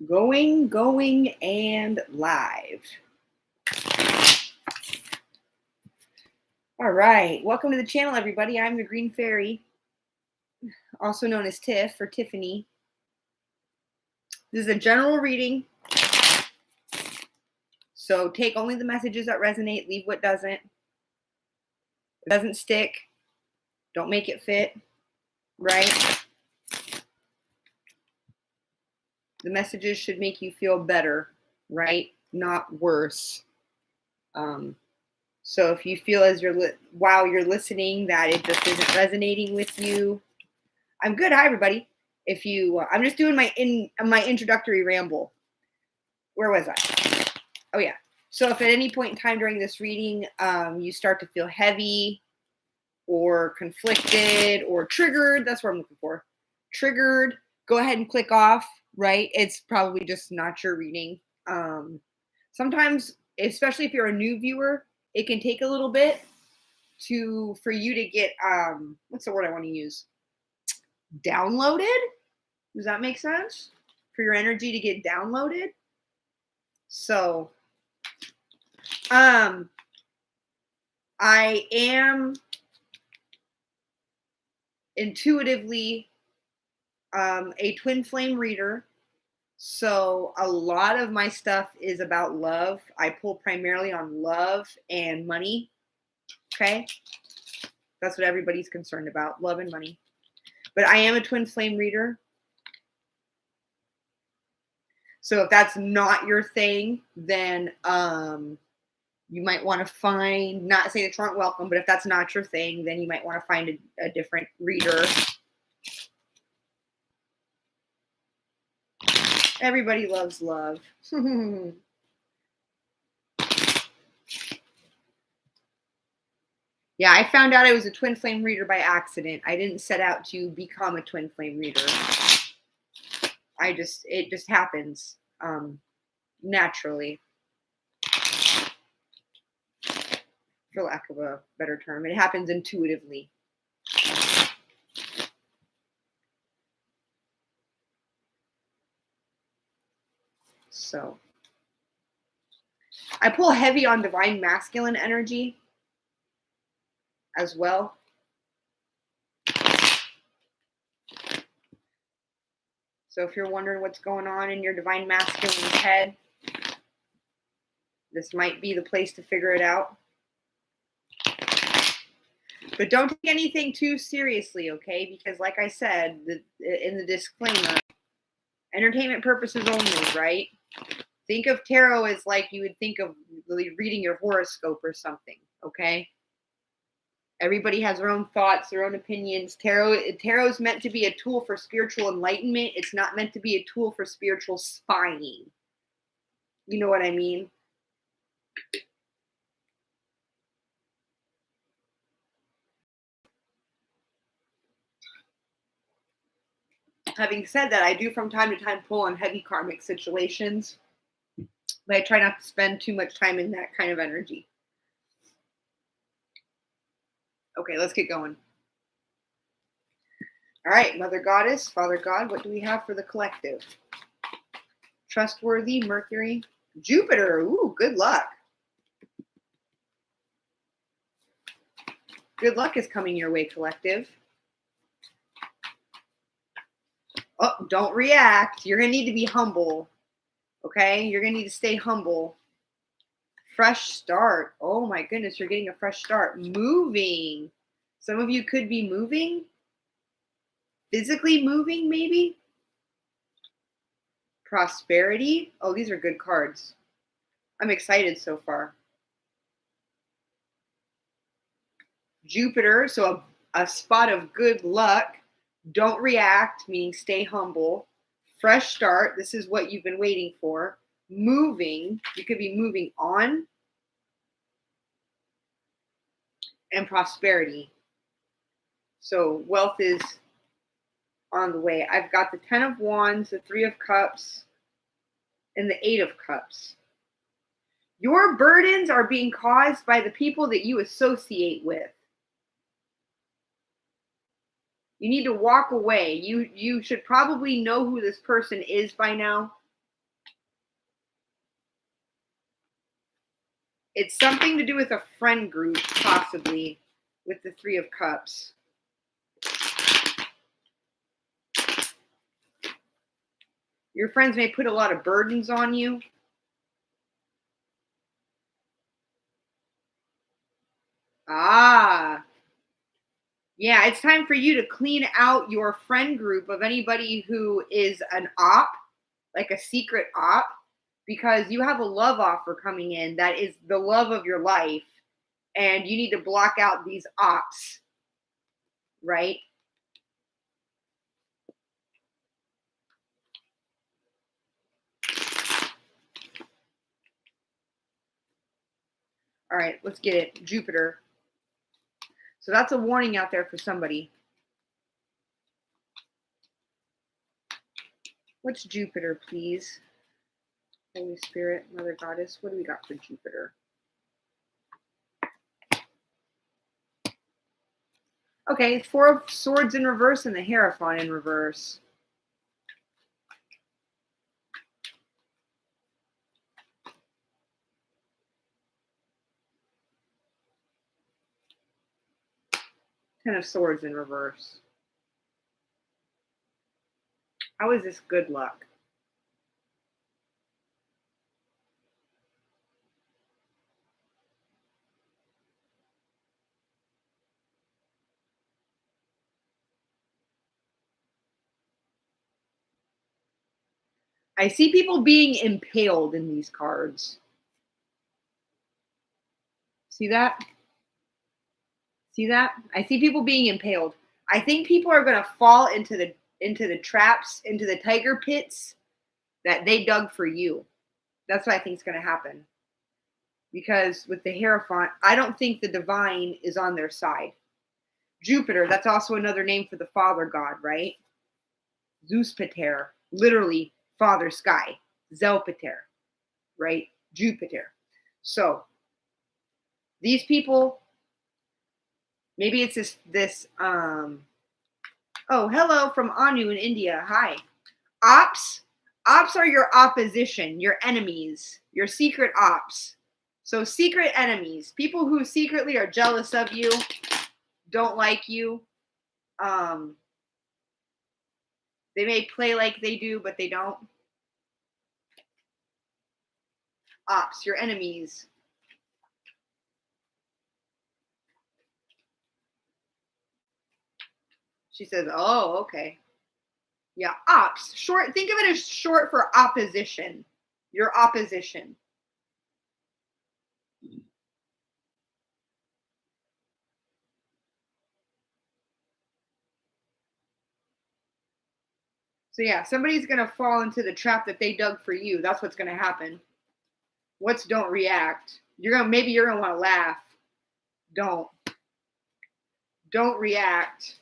Going, and live. All right. Welcome to the channel, everybody. I'm the Green Fairy, also known as Tiff or Tiffany. This is a general reading. So take only the messages that resonate, leave what doesn't. If it doesn't stick, don't make it fit, right? The messages should make you feel better, right? Not worse. So if you feel as while you're listening that it just isn't resonating with you, I'm good. Hi, everybody. If you, I'm just doing my introductory ramble. Where was I? Oh yeah. So if at any point in time during this reading, you start to feel heavy or conflicted or triggered, that's what I'm looking for. Triggered, go ahead and click off, right? It's probably just not your reading. Sometimes, especially if you're a new viewer, it can take a little bit for you to get, what's the word I want to use? Downloaded? Does that make sense? For your energy to get downloaded? So, I am intuitively a twin flame reader. So a lot of my stuff is about love. I pull primarily on love and money. Okay. That's what everybody's concerned about, love and money. But I am a twin flame reader. So if that's not your thing, then you might want to find, not saying that you aren't welcome, but if that's not your thing, then you might want to find a different reader. Everybody loves love. Yeah, I found out I was a twin flame reader by accident. I didn't set out to become a twin flame reader. It just happens naturally, for lack of a better term. It happens intuitively. So I pull heavy on divine masculine energy as well. So if you're wondering what's going on in your divine masculine head, this might be the place to figure it out. But don't take anything too seriously, okay? Because like I said in the disclaimer, entertainment purposes only, right? Think of tarot as like you would think of reading your horoscope or something, okay? Everybody has their own thoughts, their own opinions. Tarot is meant to be a tool for spiritual enlightenment. It's not meant to be a tool for spiritual spying. You know what I mean? Having said that, I do from time to time pull on heavy karmic situations, but I try not to spend too much time in that kind of energy. Okay, let's get going. All right, Mother Goddess, Father God, what do we have for the collective? Trustworthy, Mercury, Jupiter. Ooh, good luck. Good luck is coming your way, collective. Oh, don't react. You're going to need to be humble. Okay? You're going to need to stay humble. Fresh start. Oh my goodness, you're getting a fresh start. Moving. Some of you could be moving. Physically moving, maybe. Prosperity. Oh, these are good cards. I'm excited so far. Jupiter, so a spot of good luck. Don't react, meaning stay humble. Fresh start. This is what you've been waiting for. Moving. You could be moving on. And prosperity. So wealth is on the way. I've got the 10 of Wands, the 3 of Cups, and the 8 of Cups. Your burdens are being caused by the people that you associate with. You need to walk away. You should probably know who this person is by now. It's something to do with a friend group, possibly, with the Three of Cups. Your friends may put a lot of burdens on you. Ah. Yeah, it's time for you to clean out your friend group of anybody who is an op, like a secret op, because you have a love offer coming in that is the love of your life, and you need to block out these ops, right? All right, let's get it. Jupiter. So that's a warning out there for somebody. What's Jupiter, please? Holy Spirit, Mother Goddess, what do we got for Jupiter? Okay, it's Four of Swords in reverse and the Hierophant in reverse. Ten of Swords in reverse. How is this good luck? I see people being impaled in these cards. See that? See that? I see people being impaled. I think people are going to fall into the traps, into the tiger pits that they dug for you. That's what I think is going to happen. Because with the Hierophant, I don't think the divine is on their side. Jupiter, that's also another name for the father god, right? Zeus Pater, literally father sky. Zelpater, right? Jupiter. So these people, maybe it's this oh, hello from Anu in India. Hi. Ops are your opposition, your enemies, your secret ops. So secret enemies, people who secretly are jealous of you, don't like you. They may play like they do, but they don't. Ops, your enemies. She says, oh, okay. Yeah, ops. Short. Think of it as short for opposition. Your opposition. So yeah, somebody's going to fall into the trap that they dug for you. That's what's going to happen. What's don't react? Maybe you're going to want to laugh. Don't react.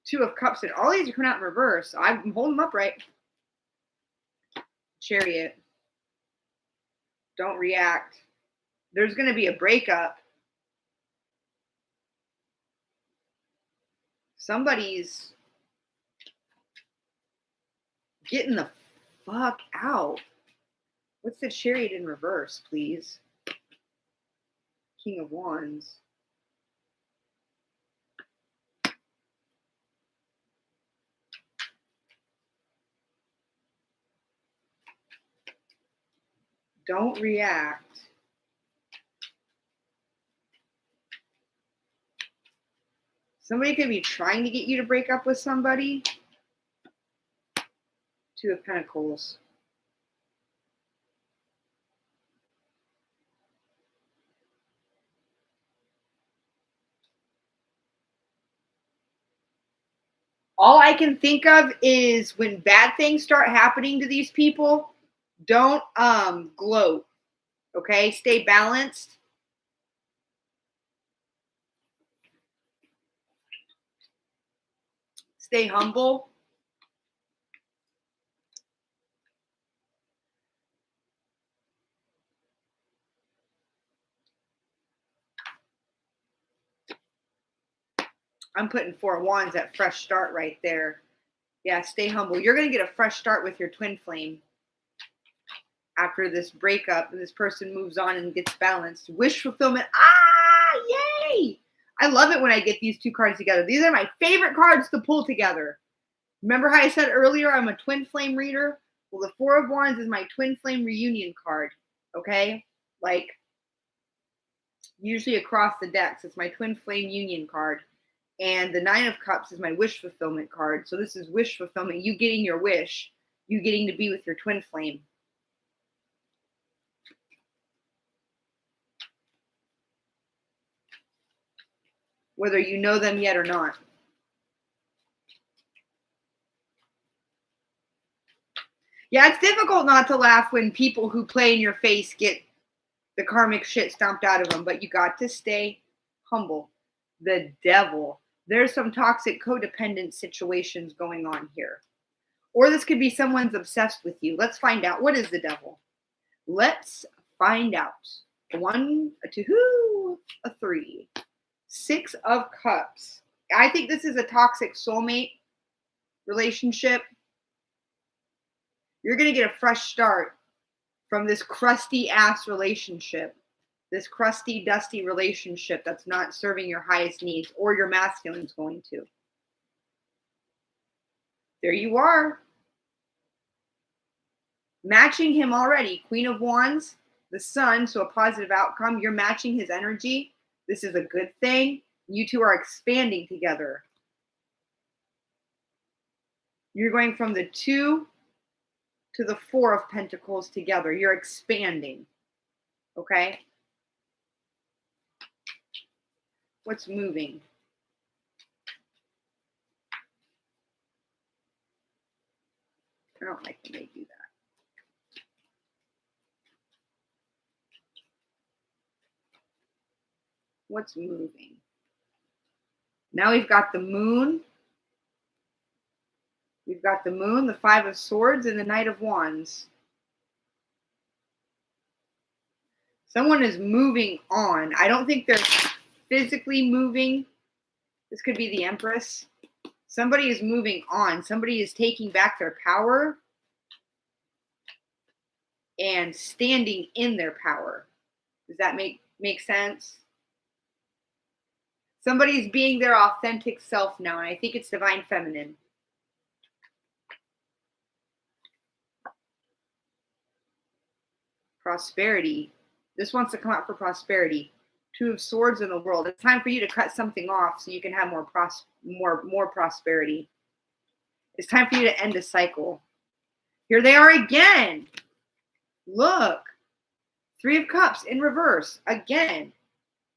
Two of Cups, and all these are coming out in reverse. I'm holding them upright. Chariot. Don't react. There's going to be a breakup. Somebody's getting the fuck out. What's the Chariot in reverse, please? King of Wands. Don't react. Somebody could be trying to get you to break up with somebody. Two of Pentacles. All I can think of is when bad things start happening to these people, don't gloat. Okay? Stay balanced. Stay humble. I'm putting Four of Wands at fresh start right there. Yeah, stay humble. You're going to get a fresh start with your twin flame. after this breakup and this person moves on and gets balanced. Wish fulfillment. Ah, yay! I love it when I get these two cards together. These are my favorite cards to pull together. Remember how I said earlier I'm a twin flame reader? Well, the Four of Wands is my twin flame reunion card, okay? Like, usually across the decks, it's my twin flame union card. And the Nine of Cups is my wish fulfillment card. So this is wish fulfillment. You getting your wish. You getting to be with your twin flame. Whether you know them yet or not. Yeah, it's difficult not to laugh when people who play in your face get the karmic shit stomped out of them, but you got to stay humble. The devil. There's some toxic codependent situations going on here. Or this could be someone's obsessed with you. Let's find out. What is the devil? Let's find out. A 1, a 2, a 3. 6 of Cups. I think this is a toxic soulmate relationship. You're going to get a fresh start from this crusty ass relationship. This crusty, dusty relationship that's not serving your highest needs, or your masculine's going to. There you are. Matching him already. Queen of Wands, the Sun, so a positive outcome. You're matching his energy. This is a good thing. You two are expanding together. You're going from the 2 to the 4 of Pentacles together. You're expanding. Okay? What's moving? I don't like when they do that. What's moving? Now we've got the Moon. We've got the Moon, the 5 of Swords, and the Knight of Wands. Someone is moving on. I don't think they're physically moving. This could be the Empress. Somebody is moving on. Somebody is taking back their power and standing in their power. Does that make sense? Somebody's being their authentic self now, and I think it's Divine Feminine. Prosperity. This wants to come out for prosperity. 2 of Swords in the World. It's time for you to cut something off so you can have more prosperity. It's time for you to end a cycle. Here they are again. Look. 3 of Cups in reverse. Again.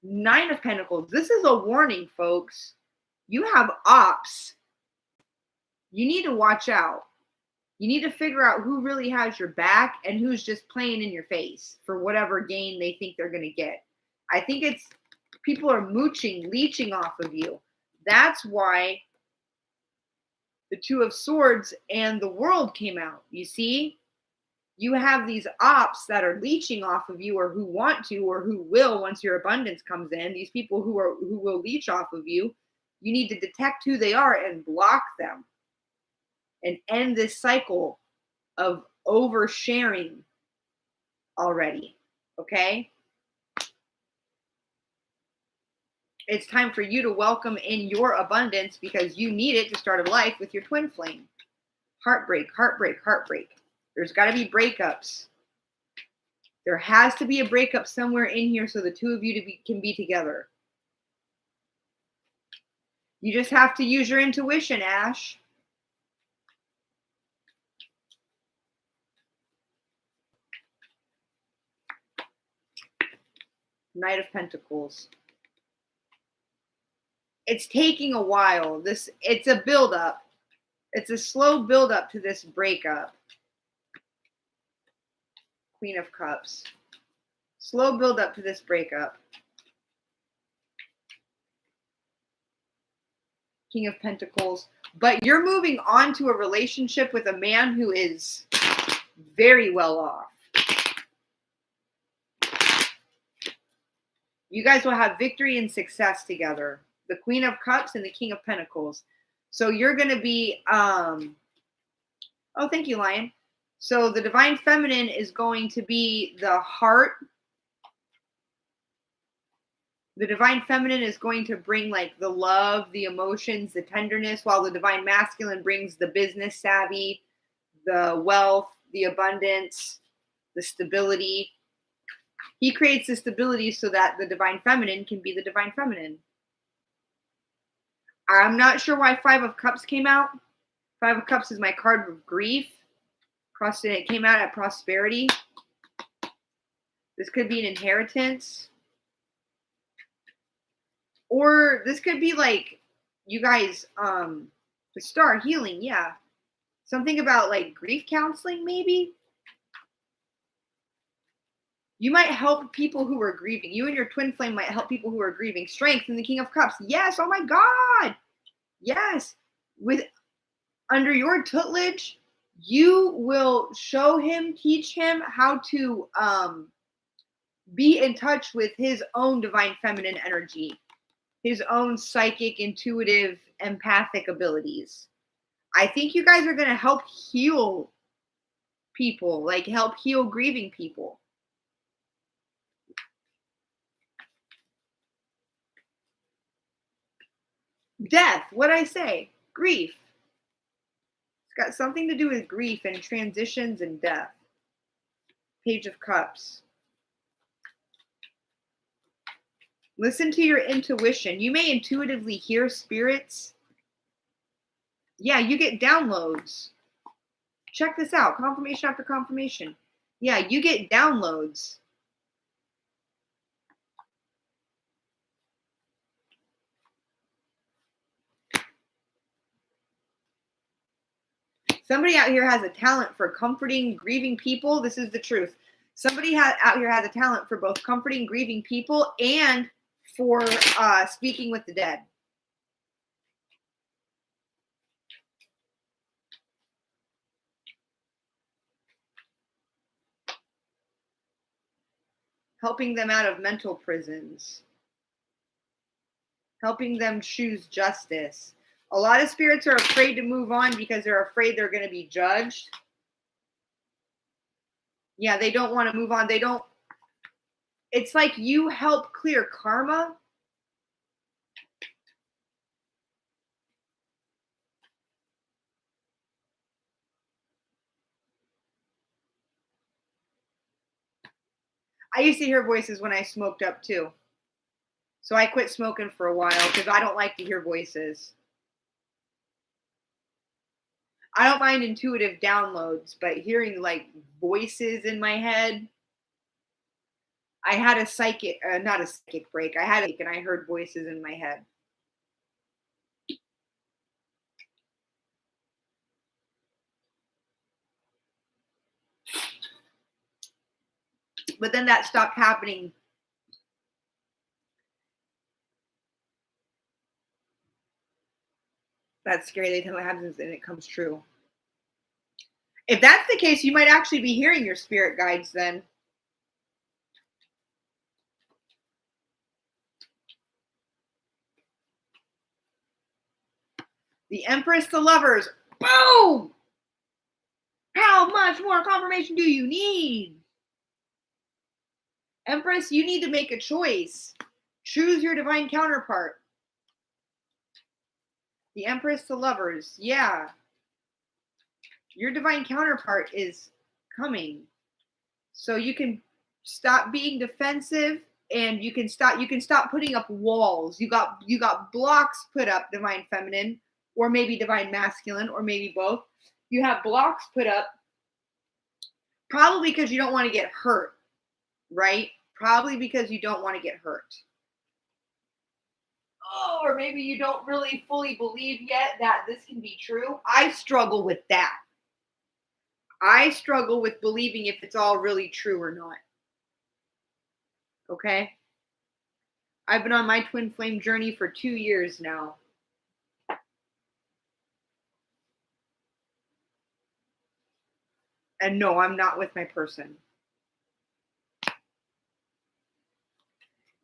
9 of Pentacles. This is a warning, folks. You have ops. You need to watch out. You need to figure out who really has your back and who's just playing in your face for whatever gain they think they're going to get. I think it's people are mooching, leeching off of you. That's why the 2 of Swords and the World came out. You see? You have these ops that are leeching off of you, or who want to, or who will once your abundance comes in. These people who will leech off of you. You need to detect who they are and block them. And end this cycle of oversharing already. Okay? It's time for you to welcome in your abundance because you need it to start a life with your twin flame. Heartbreak, heartbreak, heartbreak. There's got to be breakups. There has to be a breakup somewhere in here so the two of you can be together. You just have to use your intuition, Ash. Knight of Pentacles. It's taking a while. It's a build-up. It's a slow build-up to this breakup. Queen of Cups. Slow build-up to this breakup. King of Pentacles. But you're moving on to a relationship with a man who is very well off. You guys will have victory and success together. The Queen of Cups and the King of Pentacles. So you're going to be, oh, thank you, Lion. So the divine feminine is going to be the heart. The divine feminine is going to bring like the love, the emotions, the tenderness, while the divine masculine brings the business savvy, the wealth, the abundance, the stability. He creates the stability so that the divine feminine can be the divine feminine. I'm not sure why Five of Cups came out. Five of Cups is my card of grief. It came out at prosperity. This could be an inheritance. Or this could be like, you guys, the star healing, yeah. Something about like grief counseling, maybe. You might help people who are grieving. You and your twin flame might help people who are grieving. Strength in the King of Cups. Yes, oh my God. Yes. With under your tutelage, you will show him, teach him how to be in touch with his own divine feminine energy. His own psychic, intuitive, empathic abilities. I think you guys are going to help heal people, like help heal grieving people. Death, what'd I say? Grief. It's got something to do with grief and transitions and death. Page of Cups. Listen to your intuition. You may intuitively hear spirits. Yeah, you get downloads. Check this out. Confirmation after confirmation. Yeah, you get downloads. Somebody out here has a talent for comforting grieving people. This is the truth. Somebody out here has a talent for both comforting grieving people and for speaking with the dead. Helping them out of mental prisons. Helping them choose justice. A lot of spirits are afraid to move on because they're afraid they're going to be judged. Yeah, they don't want to move on. It's like you help clear karma. I used to hear voices when I smoked up too. So I quit smoking for a while because I don't like to hear voices. I don't mind intuitive downloads, but hearing like voices in my head. I had a psychic, not a psychic break. And I heard voices in my head. But then that stopped happening. That's scary. They tell me what happens and it comes true. If that's the case, you might actually be hearing your spirit guides then. The Empress, the Lovers. Boom! How much more confirmation do you need? Empress, you need to make a choice. Choose your divine counterpart. The Empress, the Lovers. Yeah. Your divine counterpart is coming. So you can stop being defensive and you can stop putting up walls. You got blocks put up, divine feminine, or maybe divine masculine, or maybe both. You have blocks put up probably because you don't want to get hurt, right? Probably because you don't want to get hurt. Oh, or maybe you don't really fully believe yet that this can be true. I struggle with that. I struggle with believing if it's all really true or not. Okay? I've been on my twin flame journey for 2 years now. And no, I'm not with my person.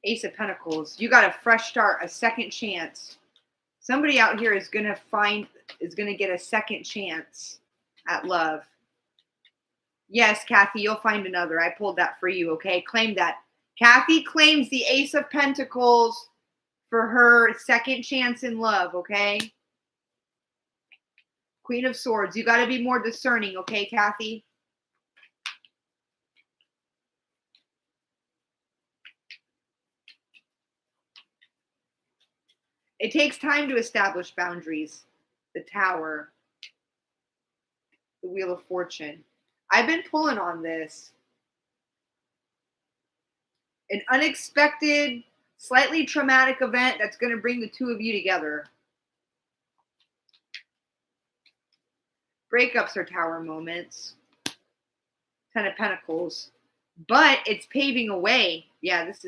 Ace of Pentacles. You got a fresh start, a second chance. Somebody out here is going to get a second chance at love. Yes, Kathy, you'll find another. I pulled that for you, okay? Claim that. Kathy claims the Ace of Pentacles for her second chance in love, okay? Queen of Swords. You got to be more discerning, okay, Kathy? It takes time to establish boundaries. The Tower. The Wheel of Fortune. I've been pulling on this. An unexpected, slightly traumatic event that's going to bring the two of you together. Breakups are Tower moments. Ten of Pentacles. But it's paving a way. Yeah, this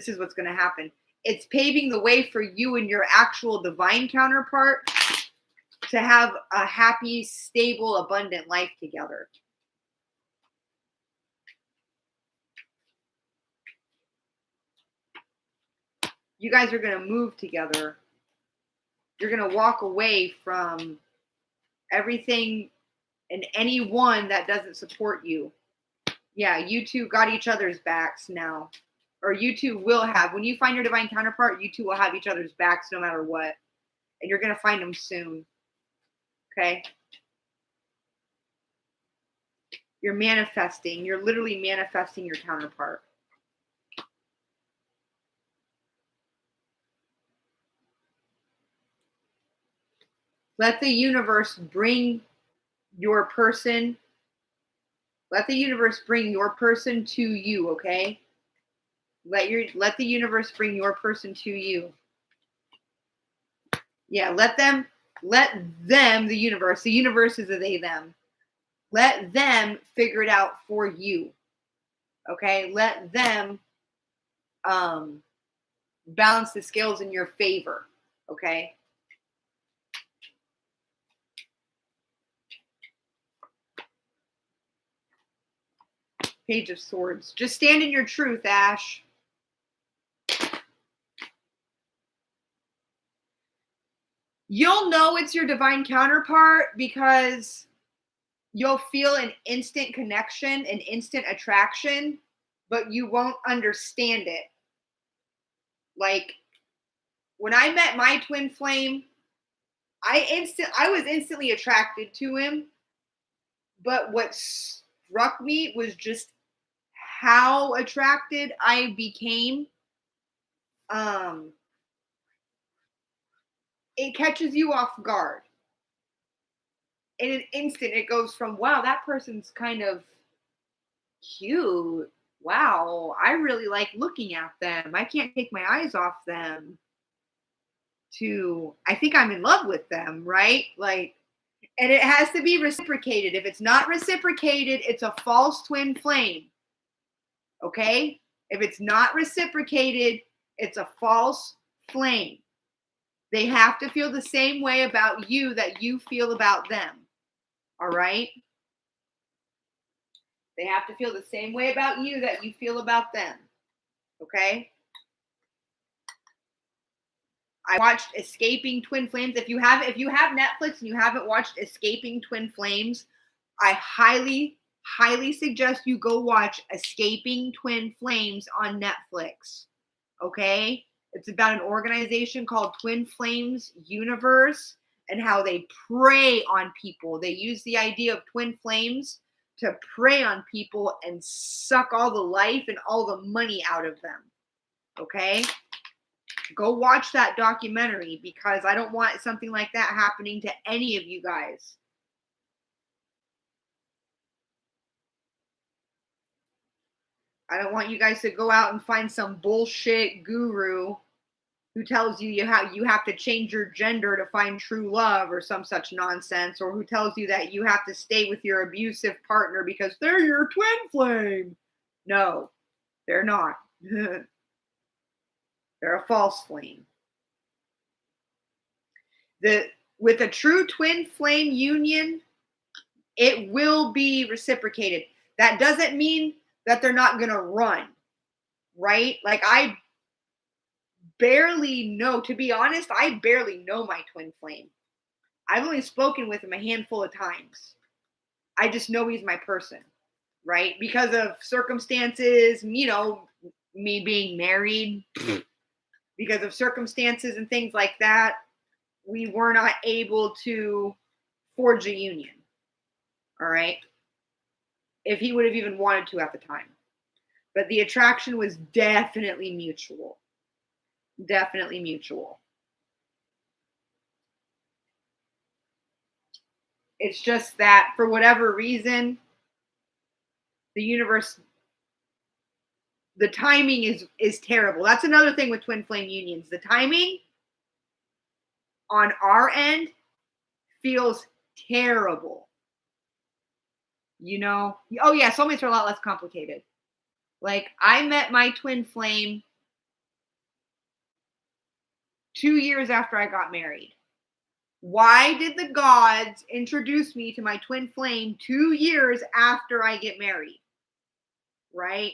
is what's going to happen. It's paving the way for you and your actual divine counterpart to have a happy, stable, abundant life together. You guys are going to move together. You're going to walk away from everything and anyone that doesn't support you. Yeah, you two got each other's backs now. Or you two will have. When you find your divine counterpart, you two will have each other's backs no matter what. And you're going to find them soon. Okay? You're manifesting. You're literally manifesting your counterpart. Let the universe bring your person. Let the universe bring your person to you, okay? Let the universe bring your person to you. Yeah, let them, the universe is a they, them. Let them figure it out for you. Okay? Let them balance the scales in your favor. Okay? Page of Swords. Just stand in your truth, Ash. You'll know it's your divine counterpart because you'll feel an instant connection, an instant attraction, but you won't understand it. Like when I met my twin flame, I was instantly attracted to him, but what struck me was just how attracted I became. It catches you off guard. In an instant, it goes from, wow, that person's kind of cute. Wow, I really like looking at them. I can't take my eyes off them. To, I think I'm in love with them, right? Like, and it has to be reciprocated. If it's not reciprocated, it's a false twin flame. Okay? If it's not reciprocated, it's a false flame. They have to feel the same way about you that you feel about them. All right? They have to feel the same way about you that you feel about them. Okay? I watched Escaping Twin Flames. If you have Netflix and you haven't watched Escaping Twin Flames, I highly suggest you go watch Escaping Twin Flames on Netflix. Okay? It's about an organization called Twin Flames Universe and how they prey on people. They use the idea of twin flames to prey on people and suck all the life and all the money out of them. Okay? Go watch that documentary because I don't want something like that happening to any of you guys. I don't want you guys to go out and find some bullshit guru who tells you you have to change your gender to find true love or some such nonsense, or who tells you that you have to stay with your abusive partner because they're your twin flame. No, they're not. They're a false flame. With a true twin flame union, it will be reciprocated. That doesn't mean that they're not going to run, right? Like I barely know, to be honest, I barely know my twin flame. I've only spoken with him a handful of times. I just know he's my person. right? Because of circumstances, me being married, because of circumstances and things like that, we were not able to forge a union. All right. If he would have even wanted to at the time. But the attraction was definitely mutual. Definitely mutual. It's just that for whatever reason, the universe, the timing is terrible. That's another thing with twin flame unions. The timing on our end feels terrible. Oh yeah, soulmates are a lot less complicated. Like, I met my twin flame 2 years after I got married. Why did the gods introduce me to my twin flame 2 years after I get married? Right?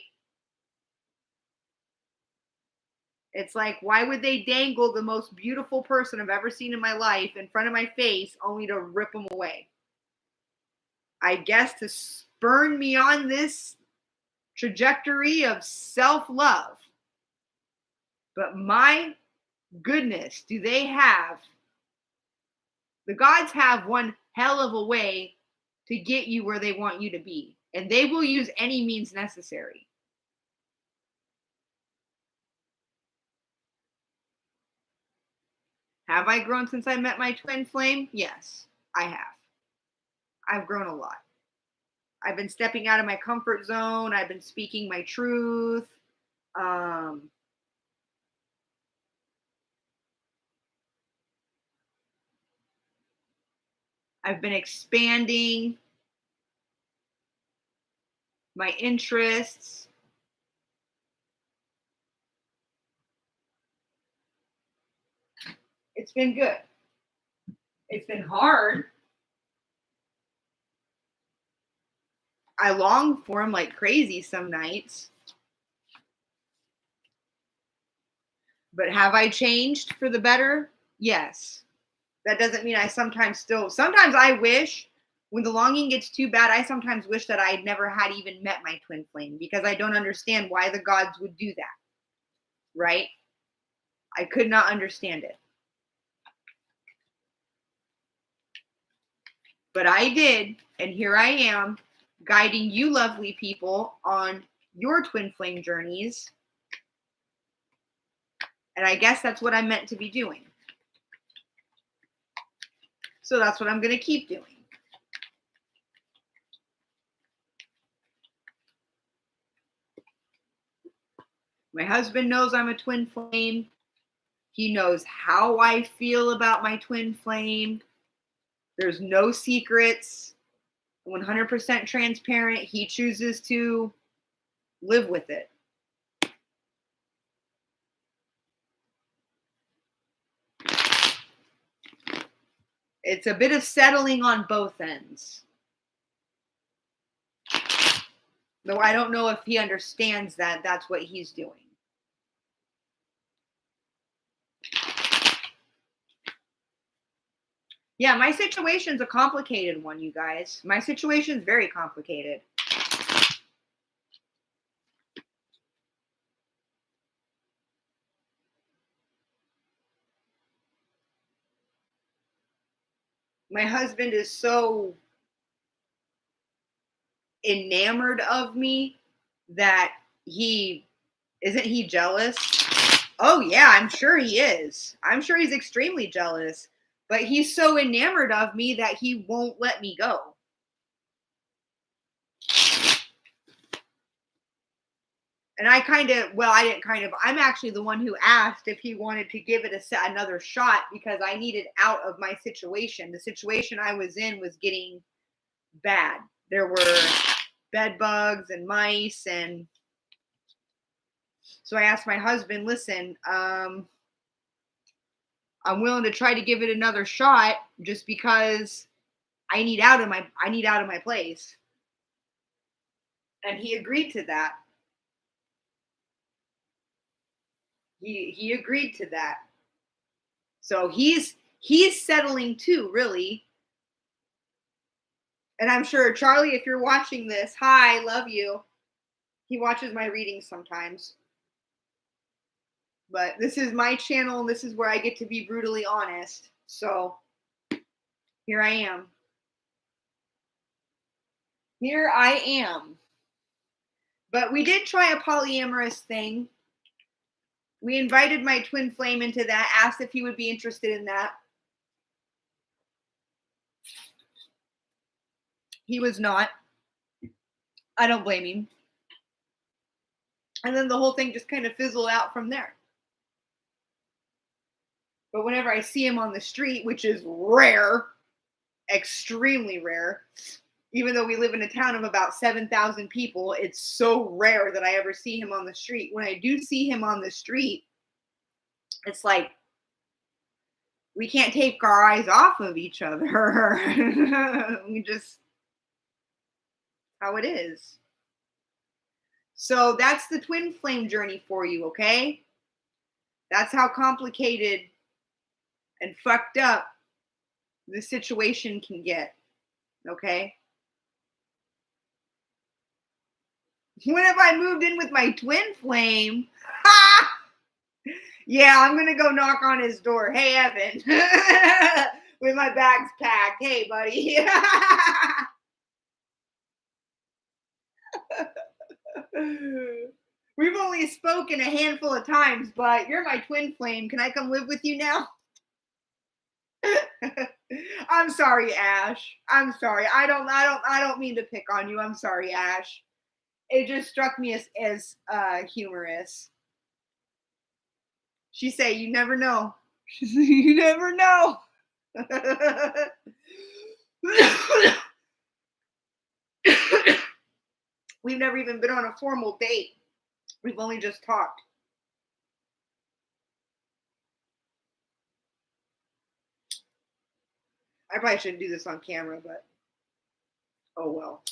It's like, why would they dangle the most beautiful person I've ever seen in my life in front of my face only to rip them away? I guess to spurn me on this trajectory of self-love. But my goodness, do they have, the gods have one hell of a way to get you where they want you to be. And they will use any means necessary. Have I grown since I met my twin flame? Yes, I have. I've grown a lot. I've been stepping out of my comfort zone. I've been speaking my truth. I've been expanding my interests. It's been good. It's been hard. I long for him like crazy some nights. But have I changed for the better? Yes. That doesn't mean sometimes I wish, when the longing gets too bad, I sometimes wish that I had never had even met my twin flame, because I don't understand why the gods would do that. Right? I could not understand it. But I did, and here I am, guiding you lovely people on your twin flame journeys. And I guess that's what I'm meant to be doing. So that's what I'm going to keep doing. My husband knows I'm a twin flame. He knows how I feel about my twin flame. There's no secrets. 100% transparent. He chooses to live with it. It's a bit of settling on both ends. Though I don't know if he understands that that's what he's doing. Yeah, my situation's a complicated one, you guys. My situation's very complicated. My husband is so enamored of me that isn't he jealous? Oh yeah, I'm sure he is. I'm sure he's extremely jealous, but he's so enamored of me that he won't let me go. And I'm actually the one who asked if he wanted to give it another shot, because I needed out of my situation. The situation I was in was getting bad. There were bed bugs and mice, and so I asked my husband, listen, I'm willing to try to give it another shot, just because I need out of my place. And he agreed to that. He agreed to that. So he's settling too, really. And I'm sure, Charlie, if you're watching this, hi, love you. He watches my readings sometimes. But this is my channel, and this is where I get to be brutally honest. So here I am. Here I am. But we did try a polyamorous thing. We invited my twin flame into that, asked if he would be interested in that. He was not. I don't blame him. And then the whole thing just kind of fizzled out from there. But whenever I see him on the street, which is rare, extremely rare, even though we live in a town of about 7,000 people, it's so rare that I ever see him on the street. When I do see him on the street, it's like we can't take our eyes off of each other. We just, how it is. So that's the twin flame journey for you, okay? That's how complicated and fucked up the situation can get, okay? When have I moved in with my twin flame? Ha! Yeah, I'm gonna go knock on his door. Hey, Evan, with my bags packed. Hey, buddy. We've only spoken a handful of times, but you're my twin flame. Can I come live with you now? I'm sorry, Ash. I'm sorry. I don't mean to pick on you. I'm sorry, Ash. It just struck me as humorous. She say, "You never know. You never know." We've never even been on a formal date. We've only just talked. I probably shouldn't do this on camera, but oh well.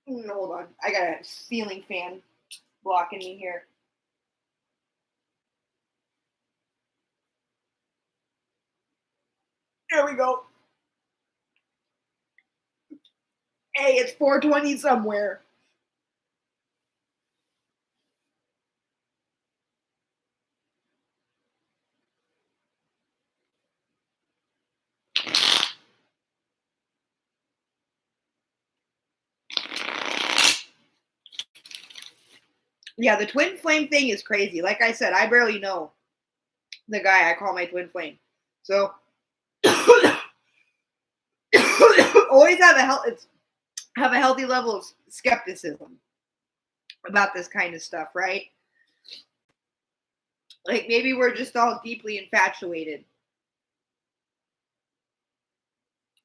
Hold on. I got a ceiling fan blocking me here. There we go. Hey, it's 4:20 somewhere. Yeah, the twin flame thing is crazy. Like I said, I barely know the guy I call my twin flame. So always have a healthy level of skepticism about this kind of stuff, right? Like maybe we're just all deeply infatuated.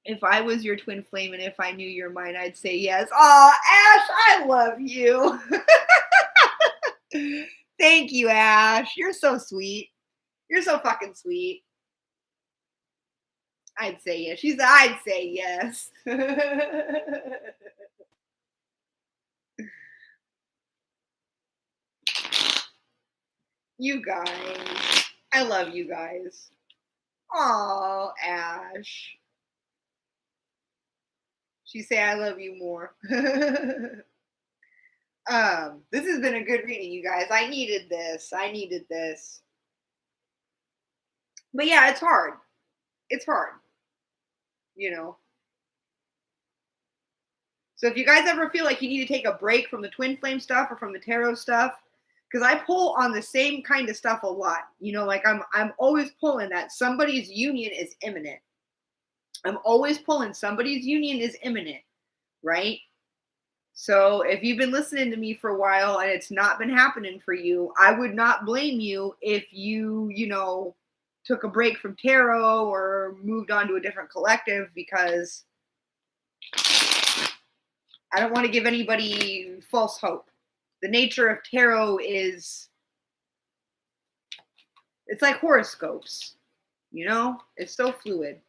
If I was your twin flame and if I knew you're mine, I'd say yes. Oh, Ash, I love you. Thank you, Ash. You're so sweet. You're so fucking sweet. I'd say yes. I'd say yes. You guys. I love you guys. Oh, Ash. She say I love you more. This has been a good reading, you guys. I needed this. But yeah, it's hard. It's hard. You know. So if you guys ever feel like you need to take a break from the twin flame stuff or from the tarot stuff, because I pull on the same kind of stuff a lot. You know, like I'm always pulling that somebody's union is imminent. I'm always pulling somebody's union is imminent, right? So if you've been listening to me for a while and it's not been happening for you, I would not blame you if you took a break from tarot or moved on to a different collective, because I don't want to give anybody false hope. The nature of tarot is, it's like horoscopes, it's so fluid.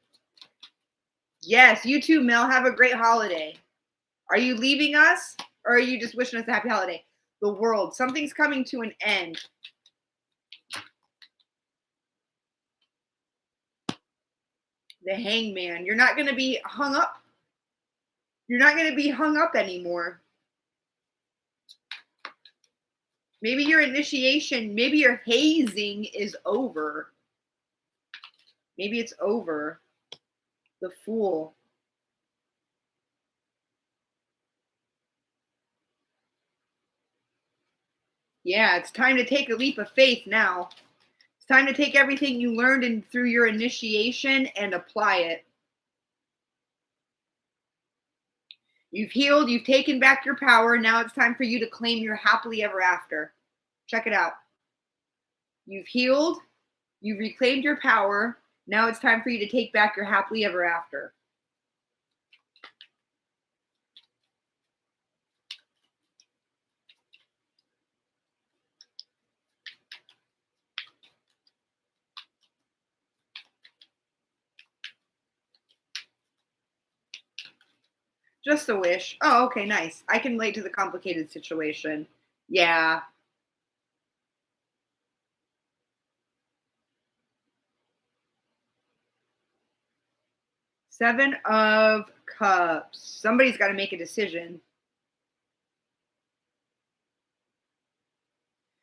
Yes, you too, Mel. Have a great holiday. Are you leaving us or are you just wishing us a happy holiday? The world, something's coming to an end. The Hangman. You're not going to be hung up. You're not going to be hung up anymore. Maybe your initiation, maybe your hazing is over. Maybe it's over. The Fool. Yeah, it's time to take a leap of faith now. It's time to take everything you learned through your initiation and apply it. You've healed, you've taken back your power. Now it's time for you to claim your happily ever after. Check it out. You've healed, you've reclaimed your power. Now it's time for you to take back your happily ever after. Just a wish. Oh, okay, nice. I can relate to the complicated situation. Yeah. Seven of Cups. Somebody's got to make a decision.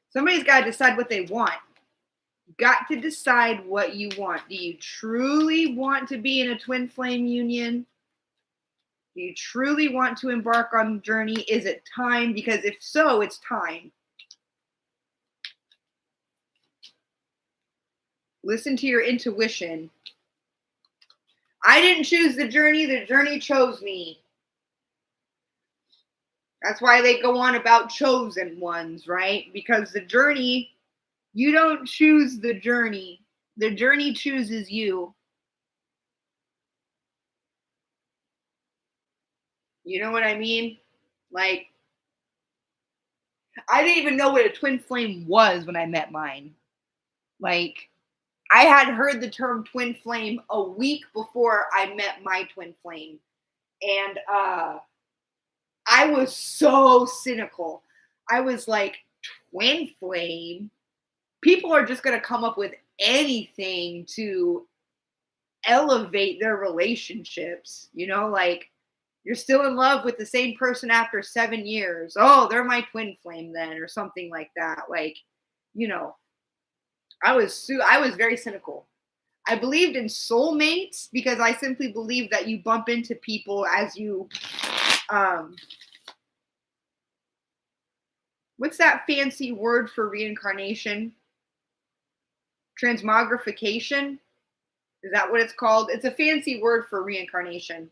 Somebody's got to decide what they want. Got to decide what you want. Do you truly want to be in a twin flame union? Do you truly want to embark on the journey? Is it time? Because if so, it's time. Listen to your intuition. I didn't choose the journey chose me. That's why they go on about chosen ones, right? Because the journey, you don't choose the journey chooses you. You know what I mean? Like, I didn't even know what a twin flame was when I met mine. Like, I had heard the term twin flame a week before I met my twin flame. And I was so cynical. I was like, twin flame? People are just going to come up with anything to elevate their relationships. You know, like, you're still in love with the same person after 7 years. Oh, they're my twin flame then, or something like that. Like, you know, I was very cynical. I believed in soulmates because I simply believe that you bump into people as you, what's that fancy word for reincarnation? Transmogrification? Is that what it's called? It's a fancy word for reincarnation.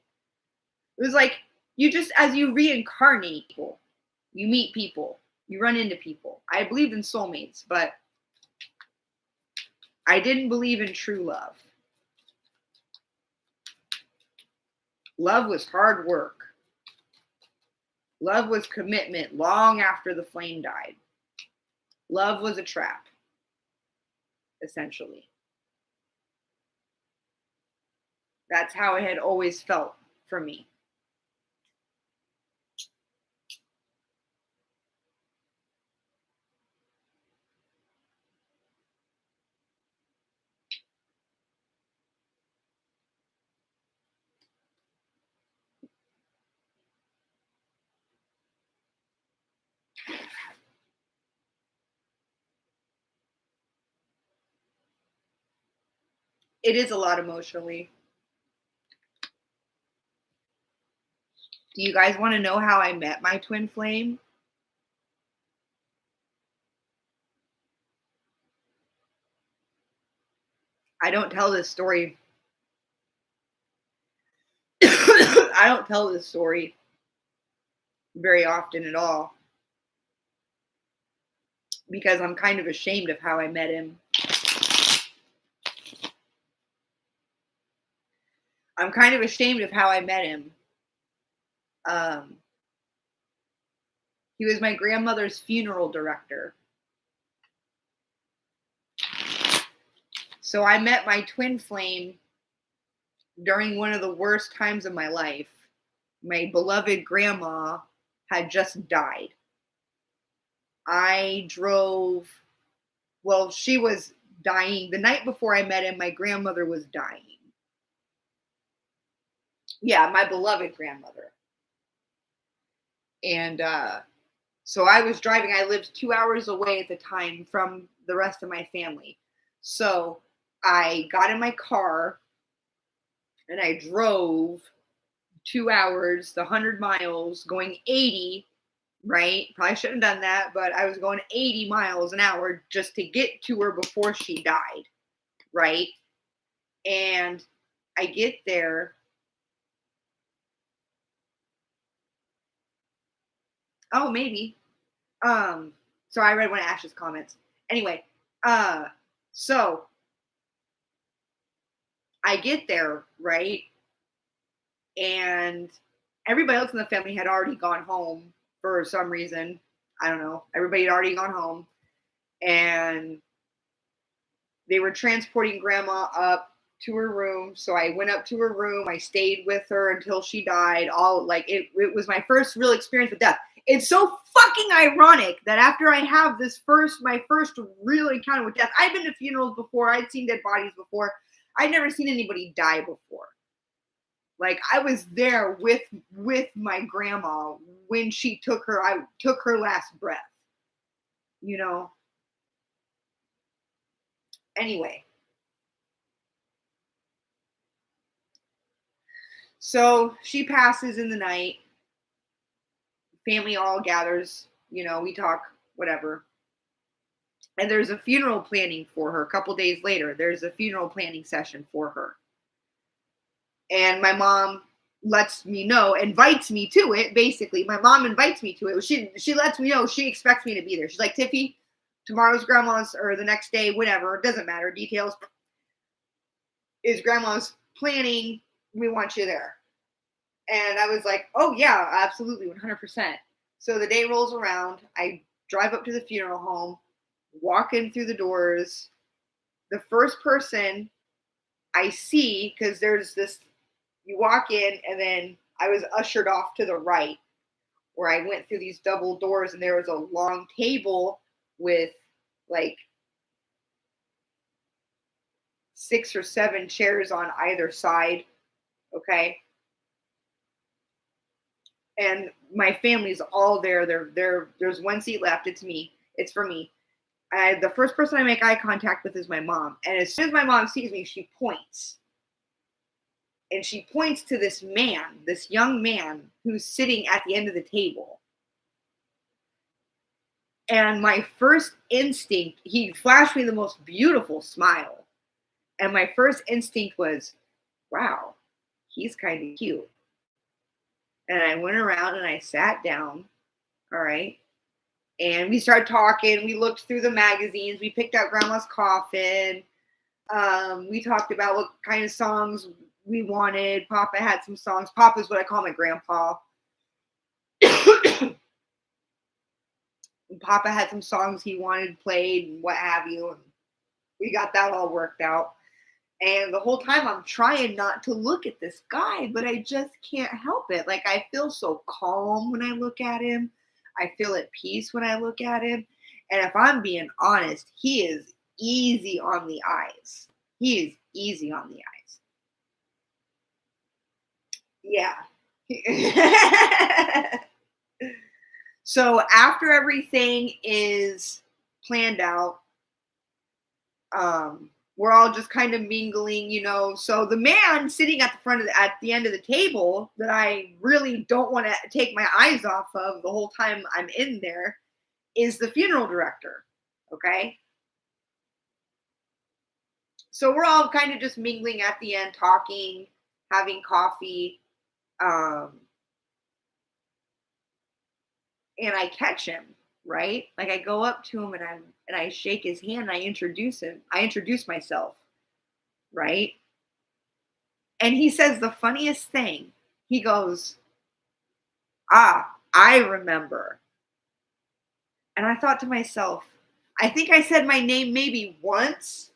It was like, you just, as you reincarnate people, you meet people, you run into people. I believed in soulmates, but I didn't believe in true love. Love was hard work. Love was commitment long after the flame died. Love was a trap, essentially. That's how it had always felt for me. It is a lot emotionally. Do you guys want to know how I met my twin flame? I don't tell this story. I don't tell this story very often at all because I'm kind of ashamed of how I met him. I'm kind of ashamed of how I met him. He was my grandmother's funeral director. So I met my twin flame during one of the worst times of my life. My beloved grandma had just died. I drove, well, she was dying. The night before I met him, my grandmother was dying. Yeah, my beloved grandmother. And so I was driving. I lived 2 hours away at the time from the rest of my family. So I got in my car and I drove 2 hours, the 100 miles, going 80, right? Probably shouldn't have done that, but I was going 80 miles an hour just to get to her before she died, right? And I get there. Oh, maybe. So I read one of Ash's comments. Anyway, uh, so I get there, right? And everybody else in the family had already gone home for some reason. I don't know. Everybody had already gone home. And they were transporting grandma up to her room. So I went up to her room. I stayed with her until she died. All like it was my first real experience with death. It's so fucking ironic that after I have my first real encounter with death, I've been to funerals before, I'd seen dead bodies before. I'd never seen anybody die before. Like I was there with my grandma when I took her last breath, you know. Anyway, so she passes in the night. Family all gathers, we talk, whatever. And there's a funeral planning for her a couple days later. There's a funeral planning session for her. And my mom invites me to it. Basically, my mom invites me to it. She lets me know she expects me to be there. She's like, Tiffy, tomorrow's grandma's or the next day, whatever, it doesn't matter. Details is grandma's planning. We want you there. And I was like, oh yeah, absolutely, 100%. So the day rolls around. I drive up to the funeral home, walk in through the doors. The first person I see, because there's this, you walk in, and then I was ushered off to the right, where I went through these double doors, and there was a long table with like 6 or 7 chairs on either side. Okay. And my family's all there. There's one seat left. It's me. It's for me. The first person I make eye contact with is my mom. And as soon as my mom sees me, she points. And she points to this young man who's sitting at the end of the table. And my first instinct, he flashed me the most beautiful smile. And my first instinct was, wow, he's kind of cute. And I went around and I sat down. All right. And we started talking. We looked through the magazines. We picked out grandma's coffin. We talked about what kind of songs we wanted. Papa had some songs. Papa's what I call my grandpa. Papa had some songs he wanted played and what have you. And we got that all worked out. And the whole time I'm trying not to look at this guy, but I just can't help it. Like I feel so calm when I look at him. I feel at peace when I look at him. And if I'm being honest, he is easy on the eyes. He is easy on the eyes. Yeah. So after everything is planned out, we're all just kind of mingling, So the man sitting at the end of the table that I really don't want to take my eyes off of the whole time I'm in there is the funeral director. Okay. So we're all kind of just mingling at the end, talking, having coffee. And I catch him, right? Like I go up to him and I shake his hand and I introduce him. I introduce myself, right? And he says the funniest thing. He goes, I remember. And I thought to myself, I think I said my name maybe once,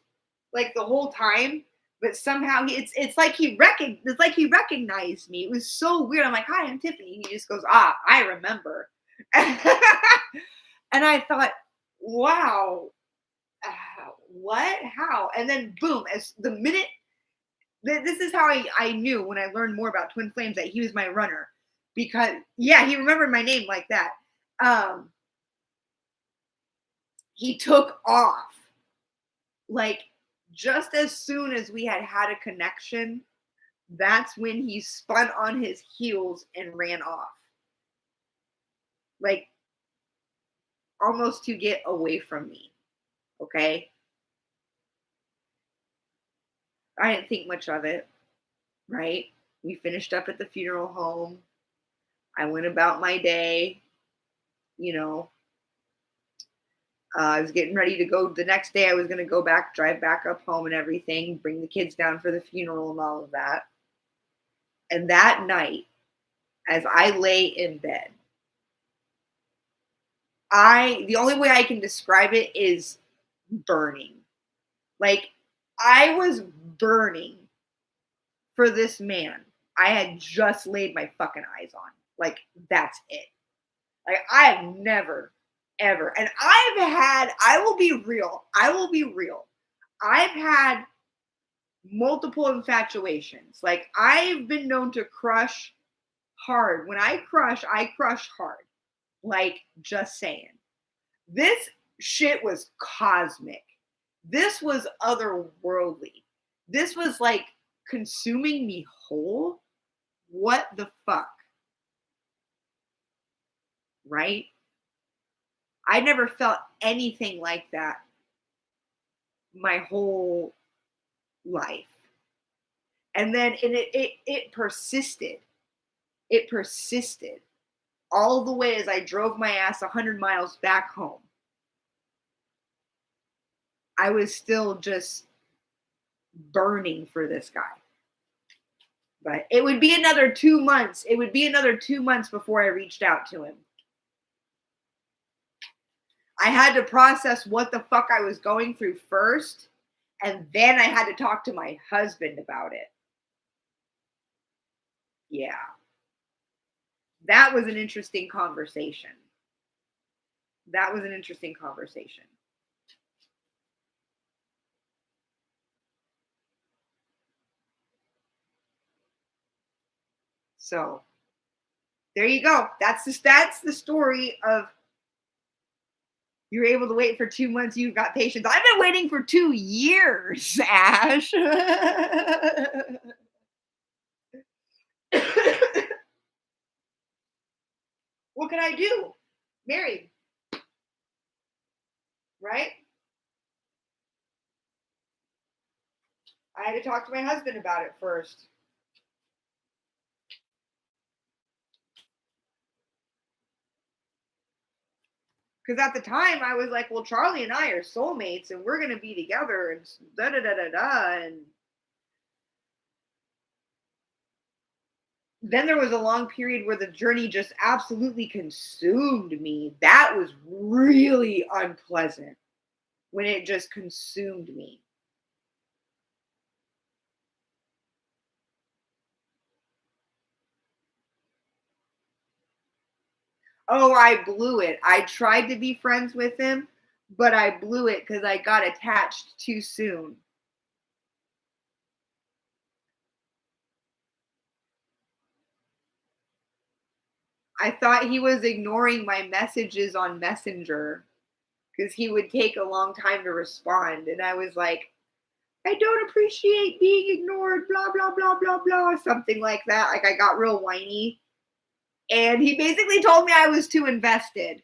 like the whole time, but somehow it's like he recognized me. It was so weird. I'm like, hi, I'm Tiffany. He just goes, I remember. And I thought, wow, what? How? And then boom, as the minute This is how I knew when I learned more about twin flames that he was my runner. Because, yeah, he remembered my name like that. He took off. Like, just as soon as we had a connection, that's when he spun on his heels and ran off. Like, almost to get away from me. Okay? I didn't think much of it, right? We finished up at the funeral home. I went about my day, you know. I was getting ready to go the next day. I was going to go back, drive back up home and everything, bring the kids down for the funeral and all of that. And that night, as I lay in bed, the only way I can describe it is burning. Like, I was burning for this man I had just laid my fucking eyes on. Like, that's it. Like, I have never, ever, and I will be real. I've had multiple infatuations. Like, I've been known to crush hard. When I crush hard. Like, just saying. This shit was cosmic. This was otherworldly. This was like consuming me whole. What the fuck? Right? I never felt anything like that my whole life. And then it persisted. It persisted all the way as I drove my ass 100 miles back home. I was still just burning for this guy. But it would be another 2 months. It would be another 2 months before I reached out to him. I had to process what the fuck I was going through first, and then I had to talk to my husband about it. Yeah. That was an interesting conversation. So, there you go. That's the story of you're able to wait for 2 months. You've got patience. I've been waiting for 2 years, Ash. What can I do? Married. Right? I had to talk to my husband about it first. Because at the time I was like, well, Charlie and I are soulmates and we're going to be together and da da da da da. And then there was a long period where the journey just absolutely consumed me. That was really unpleasant when it just consumed me. Oh, I blew it. I tried to be friends with him, but I blew it because I got attached too soon. I thought he was ignoring my messages on Messenger because he would take a long time to respond. And I was like, I don't appreciate being ignored, blah, blah, blah, blah, blah, something like that. Like, I got real whiny. And he basically told me I was too invested.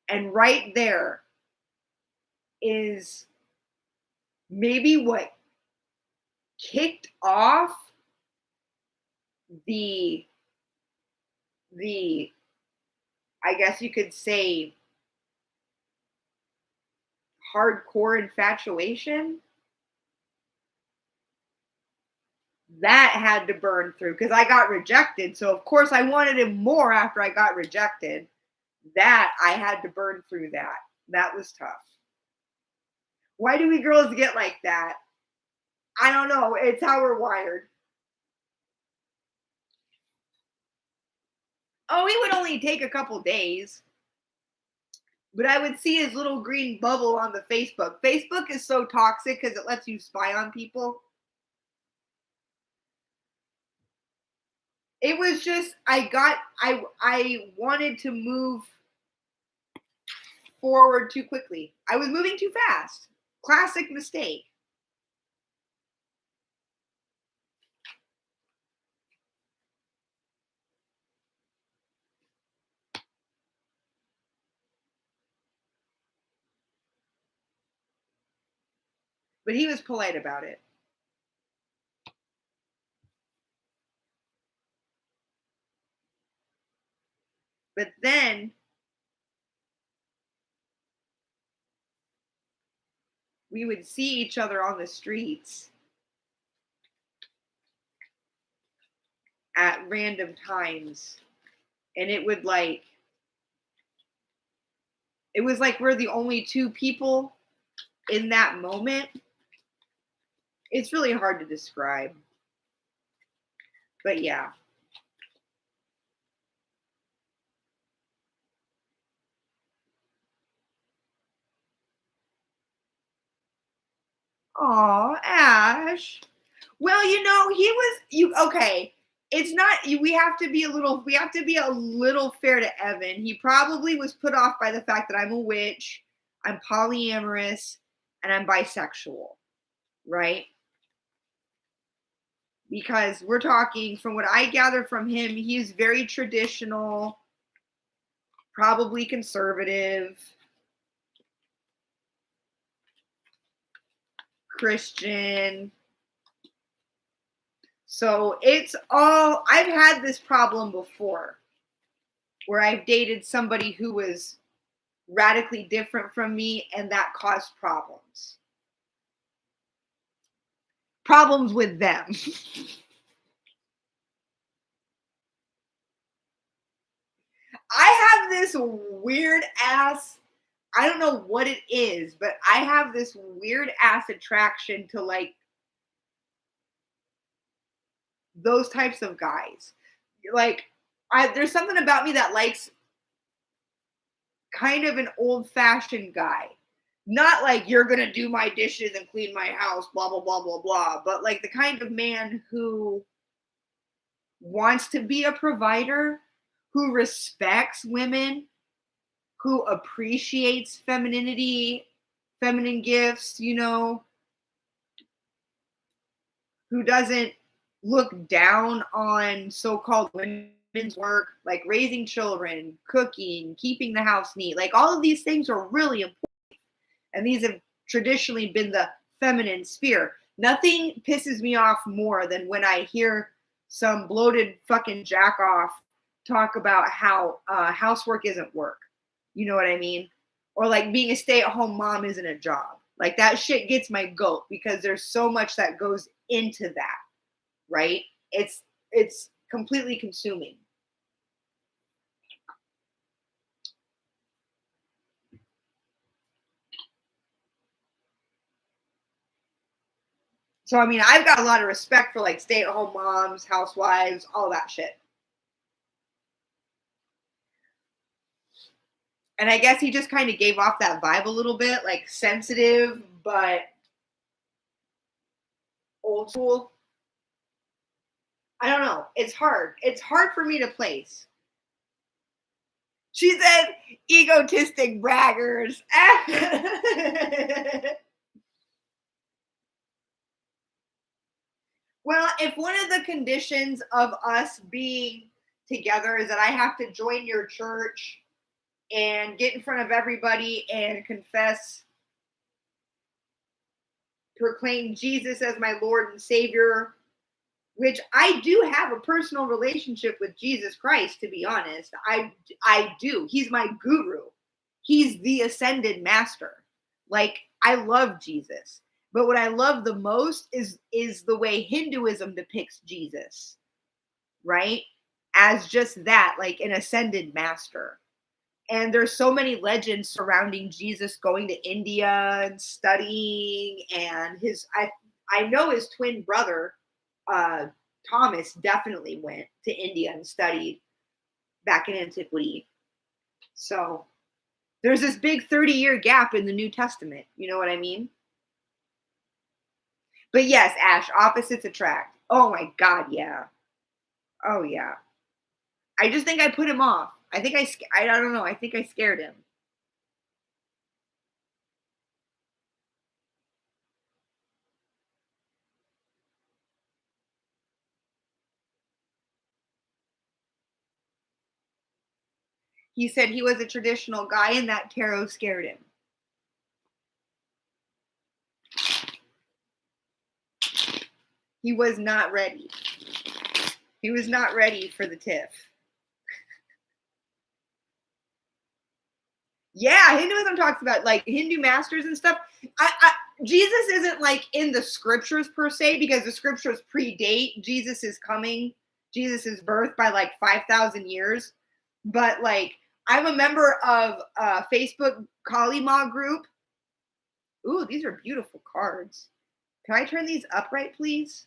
And right there is maybe what kicked off the I guess you could say hardcore infatuation that had to burn through because I got rejected. So of course I wanted him more after I got rejected. That I had to burn through that. That was tough. Why do we girls get like that? I don't know. It's how we're wired. Oh, he would only take a couple days. But I would see his little green bubble on the Facebook. Facebook is so toxic because it lets you spy on people. It was just I wanted to move forward too quickly. I was moving too fast. Classic mistake. But he was polite about it. But then we would see each other on the streets at random times. And it was like we're the only two people in that moment. It's really hard to describe. But yeah. Aw, Ash. Well, he was okay. It's not we have to be a little fair to Evan. He probably was put off by the fact that I'm a witch, I'm polyamorous, and I'm bisexual, right? Because we're talking, from what I gather from him, he's very traditional, probably conservative, Christian. So I've had this problem before where I've dated somebody who was radically different from me, and that caused problems. Problems with them. I have this weird ass, I don't know what it is, but I have this weird ass attraction to like those types of guys. Like, there's something about me that likes kind of an old fashioned guy. Not like you're gonna do my dishes and clean my house, blah blah blah blah blah, but like the kind of man who wants to be a provider, who respects women, who appreciates femininity, feminine gifts, who doesn't look down on so-called women's work, like raising children, cooking, keeping the house neat. Like all of these things are really important. And these have traditionally been the feminine sphere. Nothing pisses me off more than when I hear some bloated fucking jack off talk about how housework isn't work. You know what I mean? Or like being a stay-at-home mom isn't a job. Like that shit gets my goat because there's so much that goes into that, right? It's completely consuming. So, I mean, I've got a lot of respect for like stay-at-home moms, housewives, all that shit. And I guess he just kind of gave off that vibe a little bit, like sensitive, but old school. I don't know. It's hard. It's hard for me to place. She said, egotistic braggers. Well, if one of the conditions of us being together is that I have to join your church and get in front of everybody and confess, proclaim Jesus as my Lord and Savior, which I do have a personal relationship with Jesus Christ, to be honest. I do. He's my guru. He's the ascended master. Like, I love Jesus. But what I love the most is the way Hinduism depicts Jesus, right? As just that, like an ascended master. And there's so many legends surrounding Jesus going to India and studying, and I know his twin brother, Thomas, definitely went to India and studied back in antiquity. So there's this big 30-year gap in the New Testament. You know what I mean? But yes, Ash, opposites attract. Oh my God, yeah. Oh yeah. I just think I put him off. I think I don't know. I think I scared him. He said he was a traditional guy and that tarot scared him. He was not ready. He was not ready for the tiff. Yeah, Hinduism talks about like Hindu masters and stuff. Jesus isn't like in the scriptures per se because the scriptures predate Jesus' coming, Jesus' birth by like 5,000 years. But like, I'm a member of a Facebook Kali Ma group. Ooh, these are beautiful cards. Can I turn these upright, please?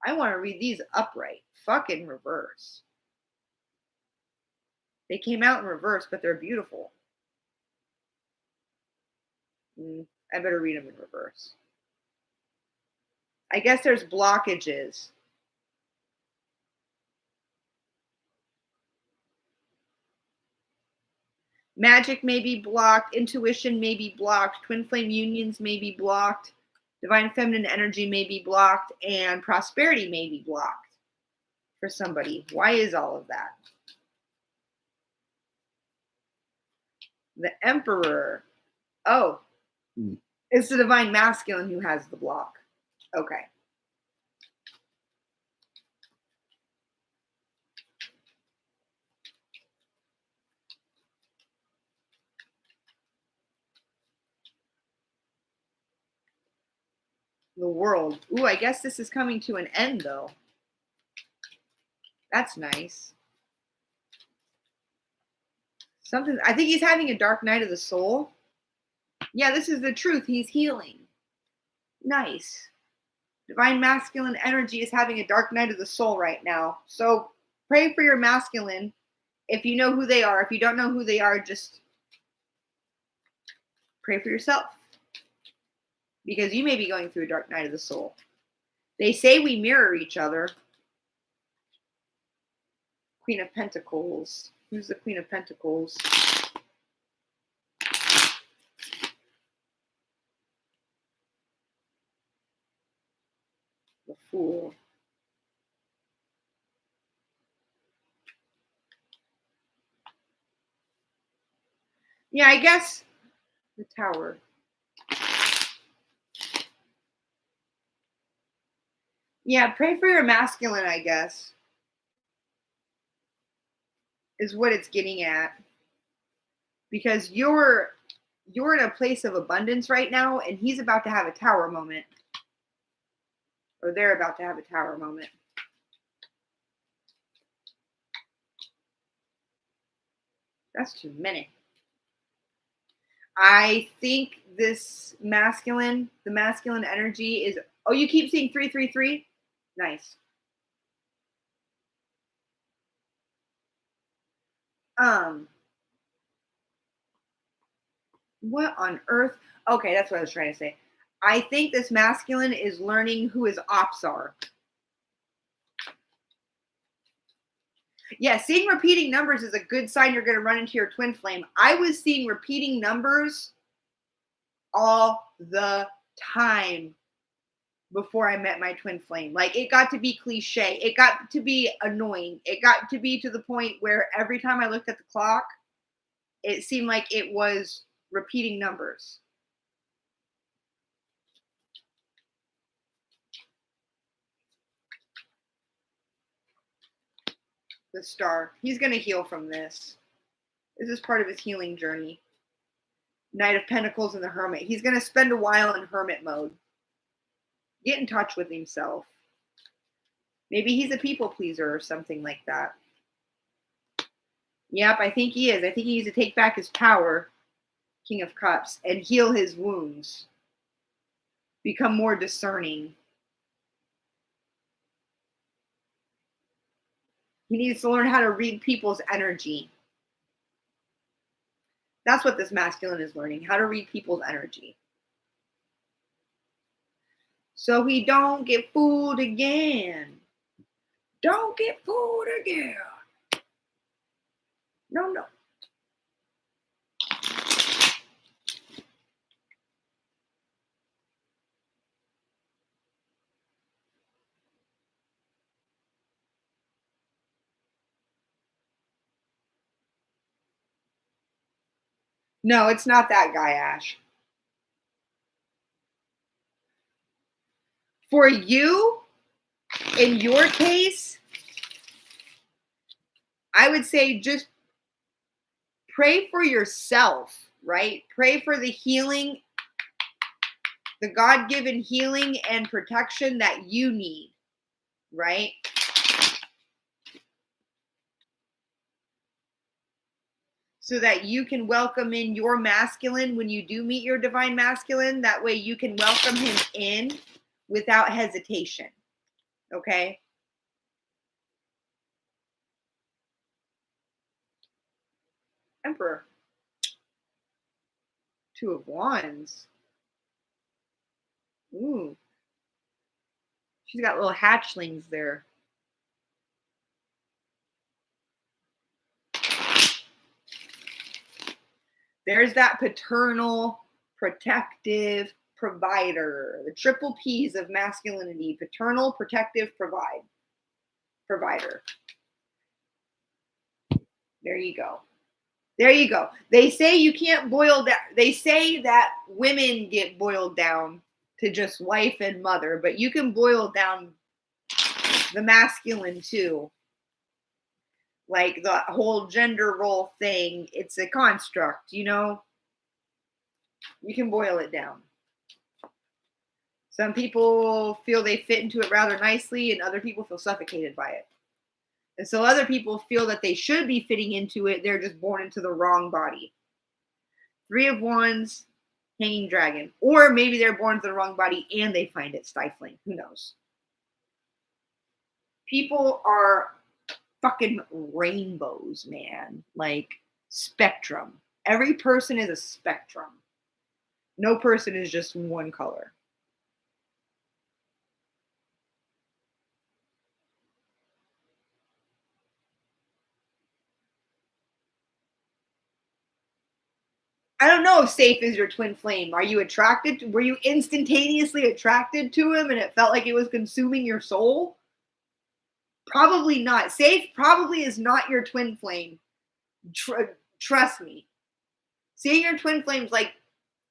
I want to read these upright. Fucking reverse. They came out in reverse, but they're beautiful. I better read them in reverse. I guess there's blockages. Magic may be blocked. Intuition may be blocked. Twin flame unions may be blocked. Divine feminine energy may be blocked. And prosperity may be blocked for somebody. Why is all of that? The Emperor. Oh, it's the divine masculine who has the block. Okay. The world. Ooh, I guess this is coming to an end, though. That's nice. Something. I think he's having a dark night of the soul. Yeah, this is the truth. He's healing. Nice. Divine masculine energy is having a dark night of the soul right now. So pray for your masculine. If you know who they are, if you don't know who they are, just pray for yourself. Because you may be going through a dark night of the soul. They say we mirror each other. Queen of Pentacles. Who's the Queen of Pentacles? The Fool. Yeah, I guess the Tower. Yeah, pray for your masculine, I guess. Is what it's getting at. Because you're in a place of abundance right now, and he's about to have a tower moment. Or they're about to have a tower moment. That's too many. I think this masculine, the masculine energy is. Oh, you keep seeing 333? Nice. What on earth? Okay, that's what I was trying to say. I think this masculine is learning who his ops are. Yeah, seeing repeating numbers is a good sign you're going to run into your twin flame. I was seeing repeating numbers all the time before I met my twin flame. Like, it got to be cliche. It got to be annoying. It got to be to the point where every time I looked at the clock, it seemed like it was repeating numbers. The Star. He's going to heal from this. This is part of his healing journey. Knight of Pentacles and the Hermit. He's going to spend a while in hermit mode. Get in touch with himself. Maybe he's a people pleaser or something like that. Yep, I think he is. I think he needs to take back his power, King of Cups, and heal his wounds. Become more discerning. He needs to learn how to read people's energy. That's what this masculine is learning, how to read people's energy. So he don't get fooled again. Don't get fooled again. No, no. No, it's not that guy, Ash. For you, in your case, I would say just pray for yourself, right? Pray for the healing, the God given healing and protection that you need, right? So that you can welcome in your masculine when you do meet your divine masculine. That way you can welcome him in without hesitation. Okay? Emperor. Two of Wands. Ooh. She's got little hatchlings there. There's that paternal, protective, provider. The triple P's of masculinity: paternal, protective, provider. There you go. There you go. They say you can't boil down. They say that women get boiled down to just wife and mother, but you can boil down the masculine too. Like the whole gender role thing, it's a construct, you know? You can boil it down. Some people feel they fit into it rather nicely, and other people feel suffocated by it. And so other people feel that they should be fitting into it. They're just born into the wrong body. Three of Wands, hanging dragon. Or maybe they're born into the wrong body and they find it stifling. Who knows? People are fucking rainbows, man. Like spectrum. Every person is a spectrum. No person is just one color. I don't know if Safe is your twin flame. Are you attracted to, were you instantaneously attracted to him and it felt like it was consuming your soul? Probably not. Safe probably is not your twin flame. Trust me. Seeing your twin flame's like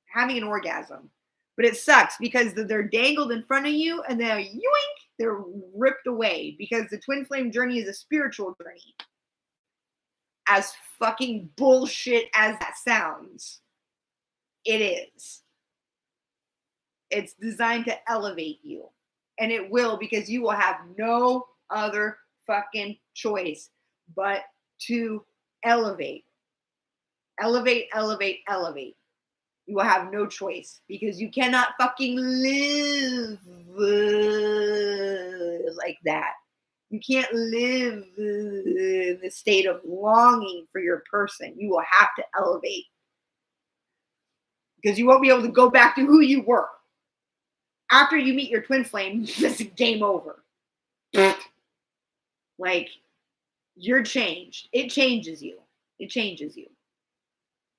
having an orgasm. But it sucks because they're dangled in front of you and they're yoink, they're ripped away because the twin flame journey is a spiritual journey. As fucking bullshit as that sounds, it is. It's designed to elevate you. And it will, because you will have no other fucking choice but to elevate. Elevate, elevate, elevate. You will have no choice because you cannot fucking live like that. You can't live in the state of longing for your person. You will have to elevate because you won't be able to go back to who you were. After you meet your twin flame, this is game over. Like, you're changed. It changes you. It changes you.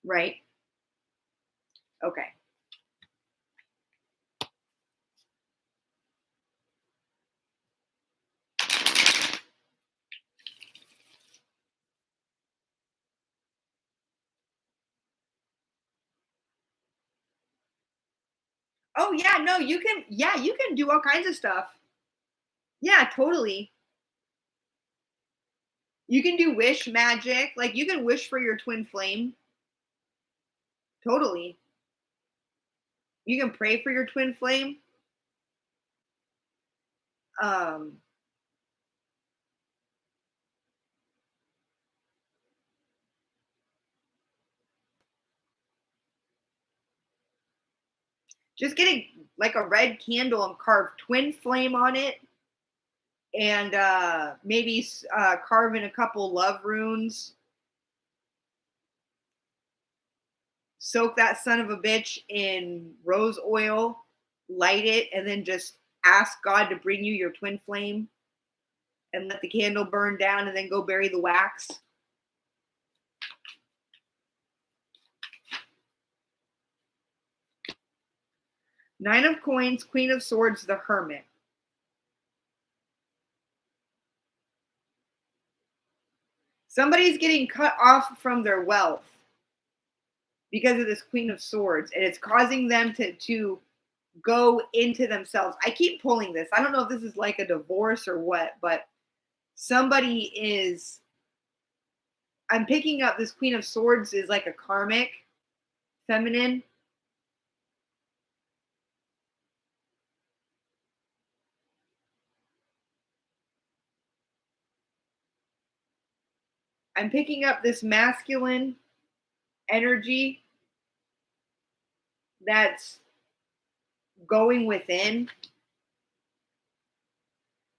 Right? Okay. Oh yeah, no, you can do all kinds of stuff. Yeah, totally. You can do wish magic. Like you can wish for your twin flame. Totally. You can pray for your twin flame. Um just get like a red candle and carve twin flame on it and maybe carve in a couple love runes. Soak that son of a bitch in rose oil, light it, and then just ask God to bring you your twin flame and let the candle burn down and then go bury the wax. Nine of Coins, Queen of Swords, the Hermit. Somebody's getting cut off from their wealth because of this Queen of Swords, and it's causing them to go into themselves. I keep pulling this. I don't know if this is like a divorce or what, but somebody is, I'm picking up this Queen of Swords is like a karmic feminine. I'm picking up this masculine energy that's going within.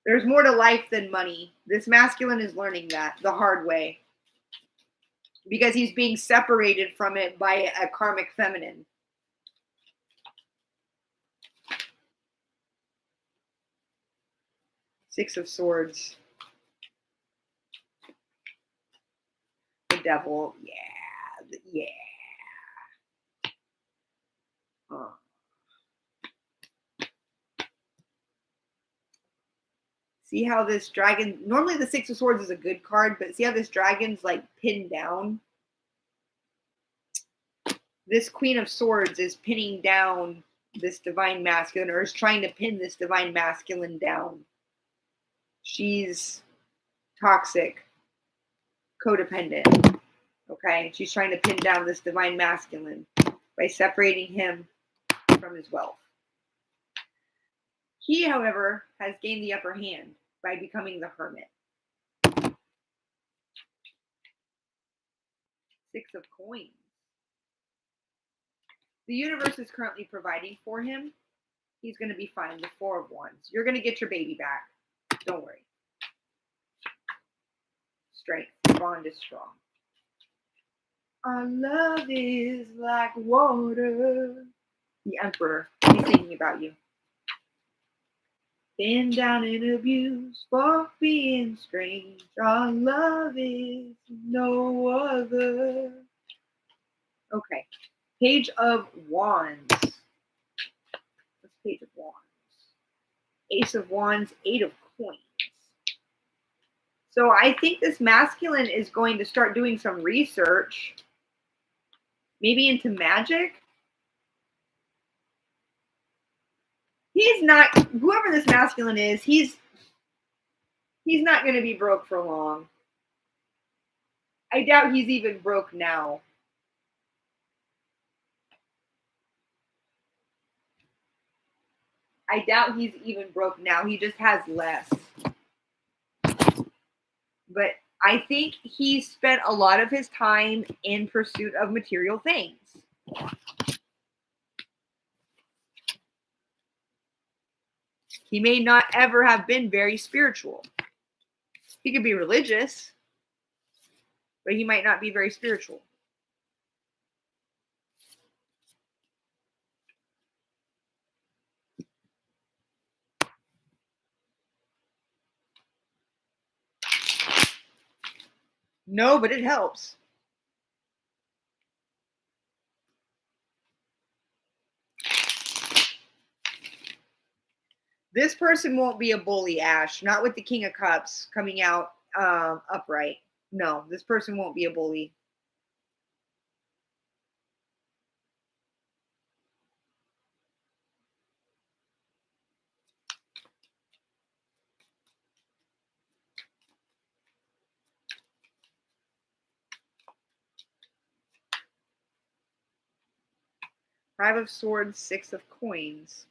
There's more to life than money. This masculine is learning that the hard way because he's being separated from it by a karmic feminine. Six of Swords. The Devil. Yeah. See how this dragon, normally the Six of Swords is a good card, but see how this dragon's like pinned down? This Queen of Swords is pinning down this divine masculine, or is trying to pin this divine masculine down. She's toxic, codependent. Okay, she's trying to pin down this divine masculine by separating him from his wealth. He, however, has gained the upper hand by becoming the Hermit. Six of Coins. The universe is currently providing for him. He's going to be fine. The Four of Wands. You're going to get your baby back. Don't worry. Strength. Bond is strong. Our love is like water. The Emperor. He's thinking about you. Been down and abused for being strange. Our love is no other. Okay. Page of Wands. What's Page of Wands? Ace of Wands, Eight of Coins. So I think this masculine is going to start doing some research. Maybe into magic. He's not, whoever this masculine is, he's not going to be broke for long. I doubt he's even broke now. I doubt he's even broke now. He just has less. But I think he spent a lot of his time in pursuit of material things. He may not ever have been very spiritual. He could be religious, but he might not be very spiritual. No, but it helps. This person won't be a bully, Ash. Not with the King of Cups coming out upright. No, this person won't be a bully. Five of Swords, Six of Coins.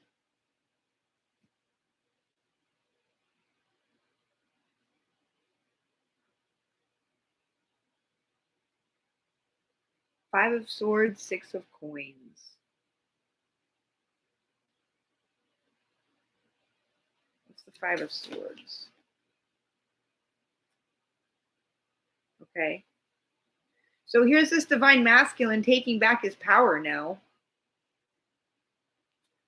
Five of Swords, Six of Coins. What's the Five of Swords? Okay. So here's this divine masculine taking back his power now.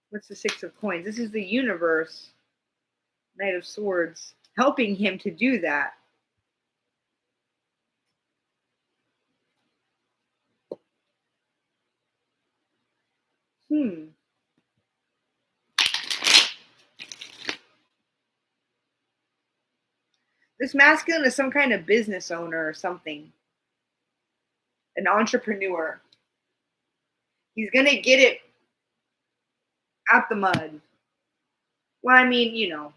What's the Six of Coins? This is the universe. Knight of Swords. helping him to do that. This masculine is some kind of business owner or something, an entrepreneur. He's going to get it out the mud. Well, I mean,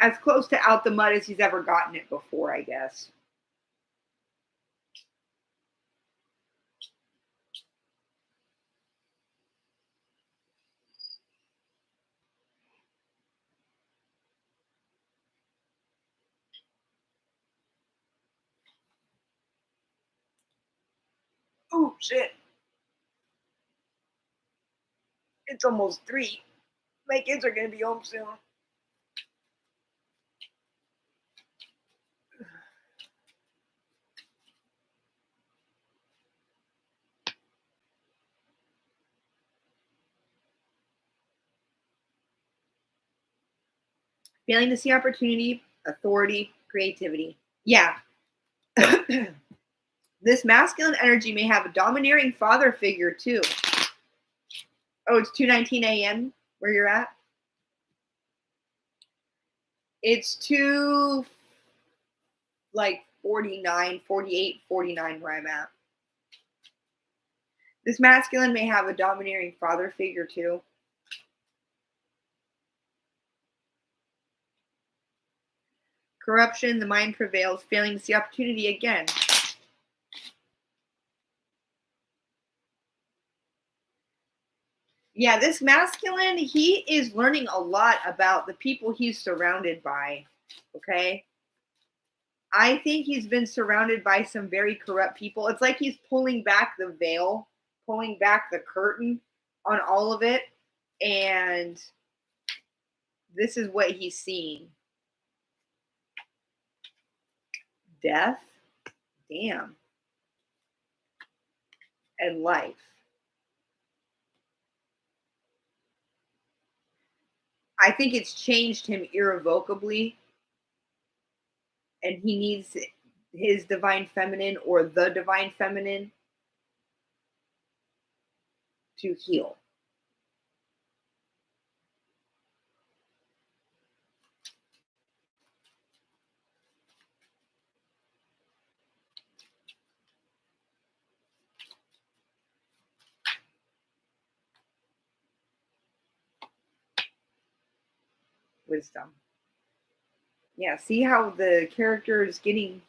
as close to out the mud as he's ever gotten it before, I guess. Oh, shit. It's almost 3. My kids are going to be home soon. Failing to see opportunity, authority, creativity. Yeah. This masculine energy may have a domineering father figure too. Oh, it's 2:19 a.m. where you're at? It's 49, 48, 49 where I'm at. This masculine may have a domineering father figure too. Corruption, the mind prevails, failing to see opportunity again. Yeah, this masculine, he is learning a lot about the people he's surrounded by. Okay. I think he's been surrounded by some very corrupt people. It's like he's pulling back the veil, pulling back the curtain on all of it. And this is what he's seeing. Death, damn, and life. I think it's changed him irrevocably, and he needs his divine feminine or the divine feminine to heal. Wisdom. Yeah, see how the character is getting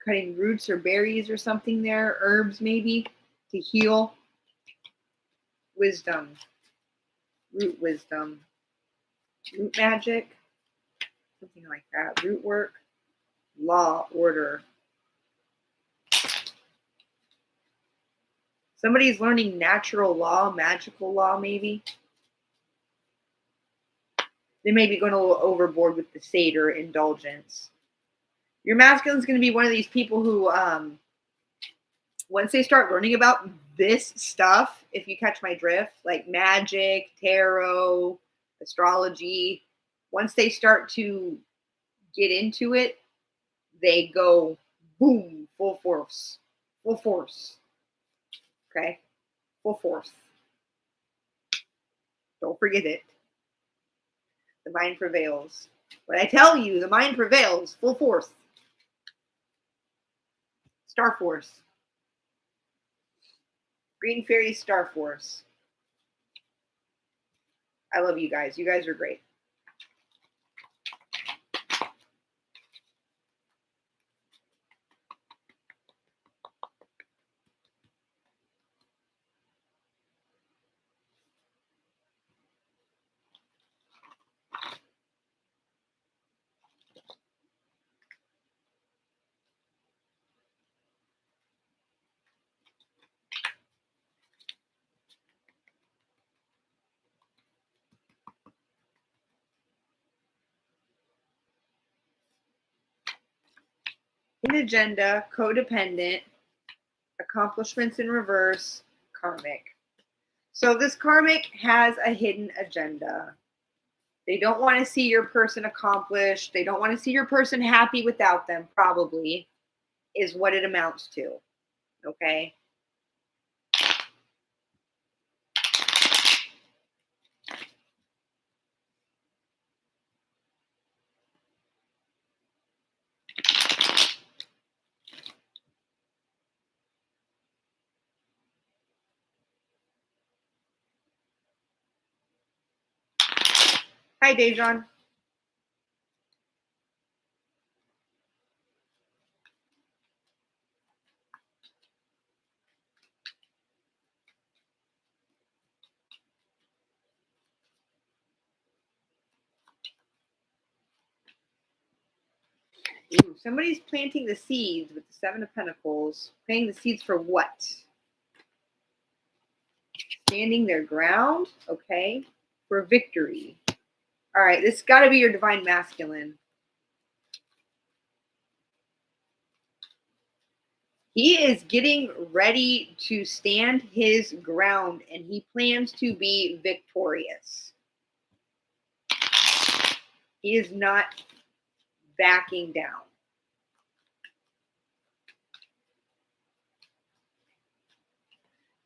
cutting roots or berries or something there, herbs maybe to heal. Wisdom, root wisdom, root magic, something like that. Root work, law, order. Somebody's learning natural law, magical law, maybe. They may be going a little overboard with the satyr indulgence. Your masculine is going to be one of these people who, once they start learning about this stuff, if you catch my drift, like magic, tarot, astrology, once they start to get into it, they go boom, full force. Full force. Okay? Full force. Don't forget it. The mind prevails. When I tell you, the mind prevails, full force. Star Force. Green Fairy Star Force. I love you guys. You guys are great. An agenda, codependent, accomplishments in reverse, karmic. So this karmic has a hidden agenda. They don't want to see your person accomplished. They don't want to see your person happy without them, probably, is what it amounts to. Okay. Hi, Dejan. Ooh, somebody's planting the seeds with the Seven of Pentacles. Planting the seeds for what? Standing their ground. Okay. For victory. All right. This got to be your divine masculine. He is getting ready to stand his ground and he plans to be victorious. He is not backing down.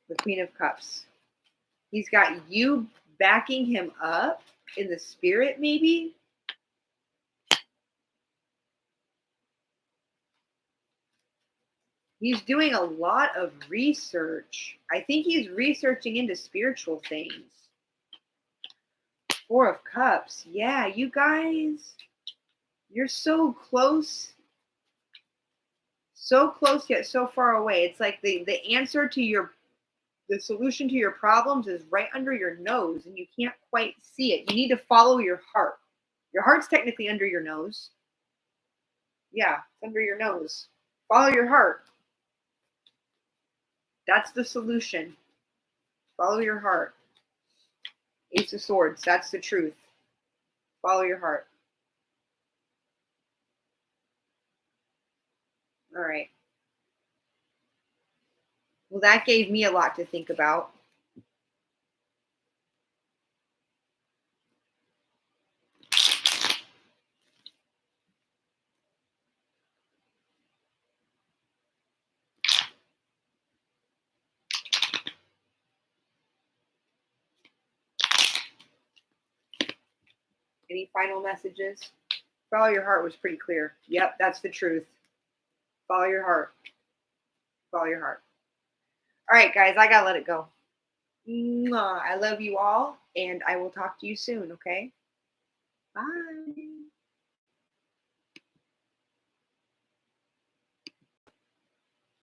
The Queen of Cups. He's got you backing him up in the spirit, maybe. He's doing a lot of research. I think he's researching into spiritual things. Four of Cups. Yeah, you guys, you're so close. So close yet so far away. It's like the answer to the solution to your problems is right under your nose and you can't quite see it. You need to follow your heart. Your heart's technically under your nose. Yeah, it's under your nose. Follow your heart. That's the solution. Follow your heart. Ace of Swords. That's the truth. Follow your heart. All right. Well, that gave me a lot to think about. Any final messages? Follow your heart was pretty clear. Yep, that's the truth. Follow your heart. Follow your heart. All right, guys, I gotta let it go. Mwah. I love you all, and I will talk to you soon, okay? Bye.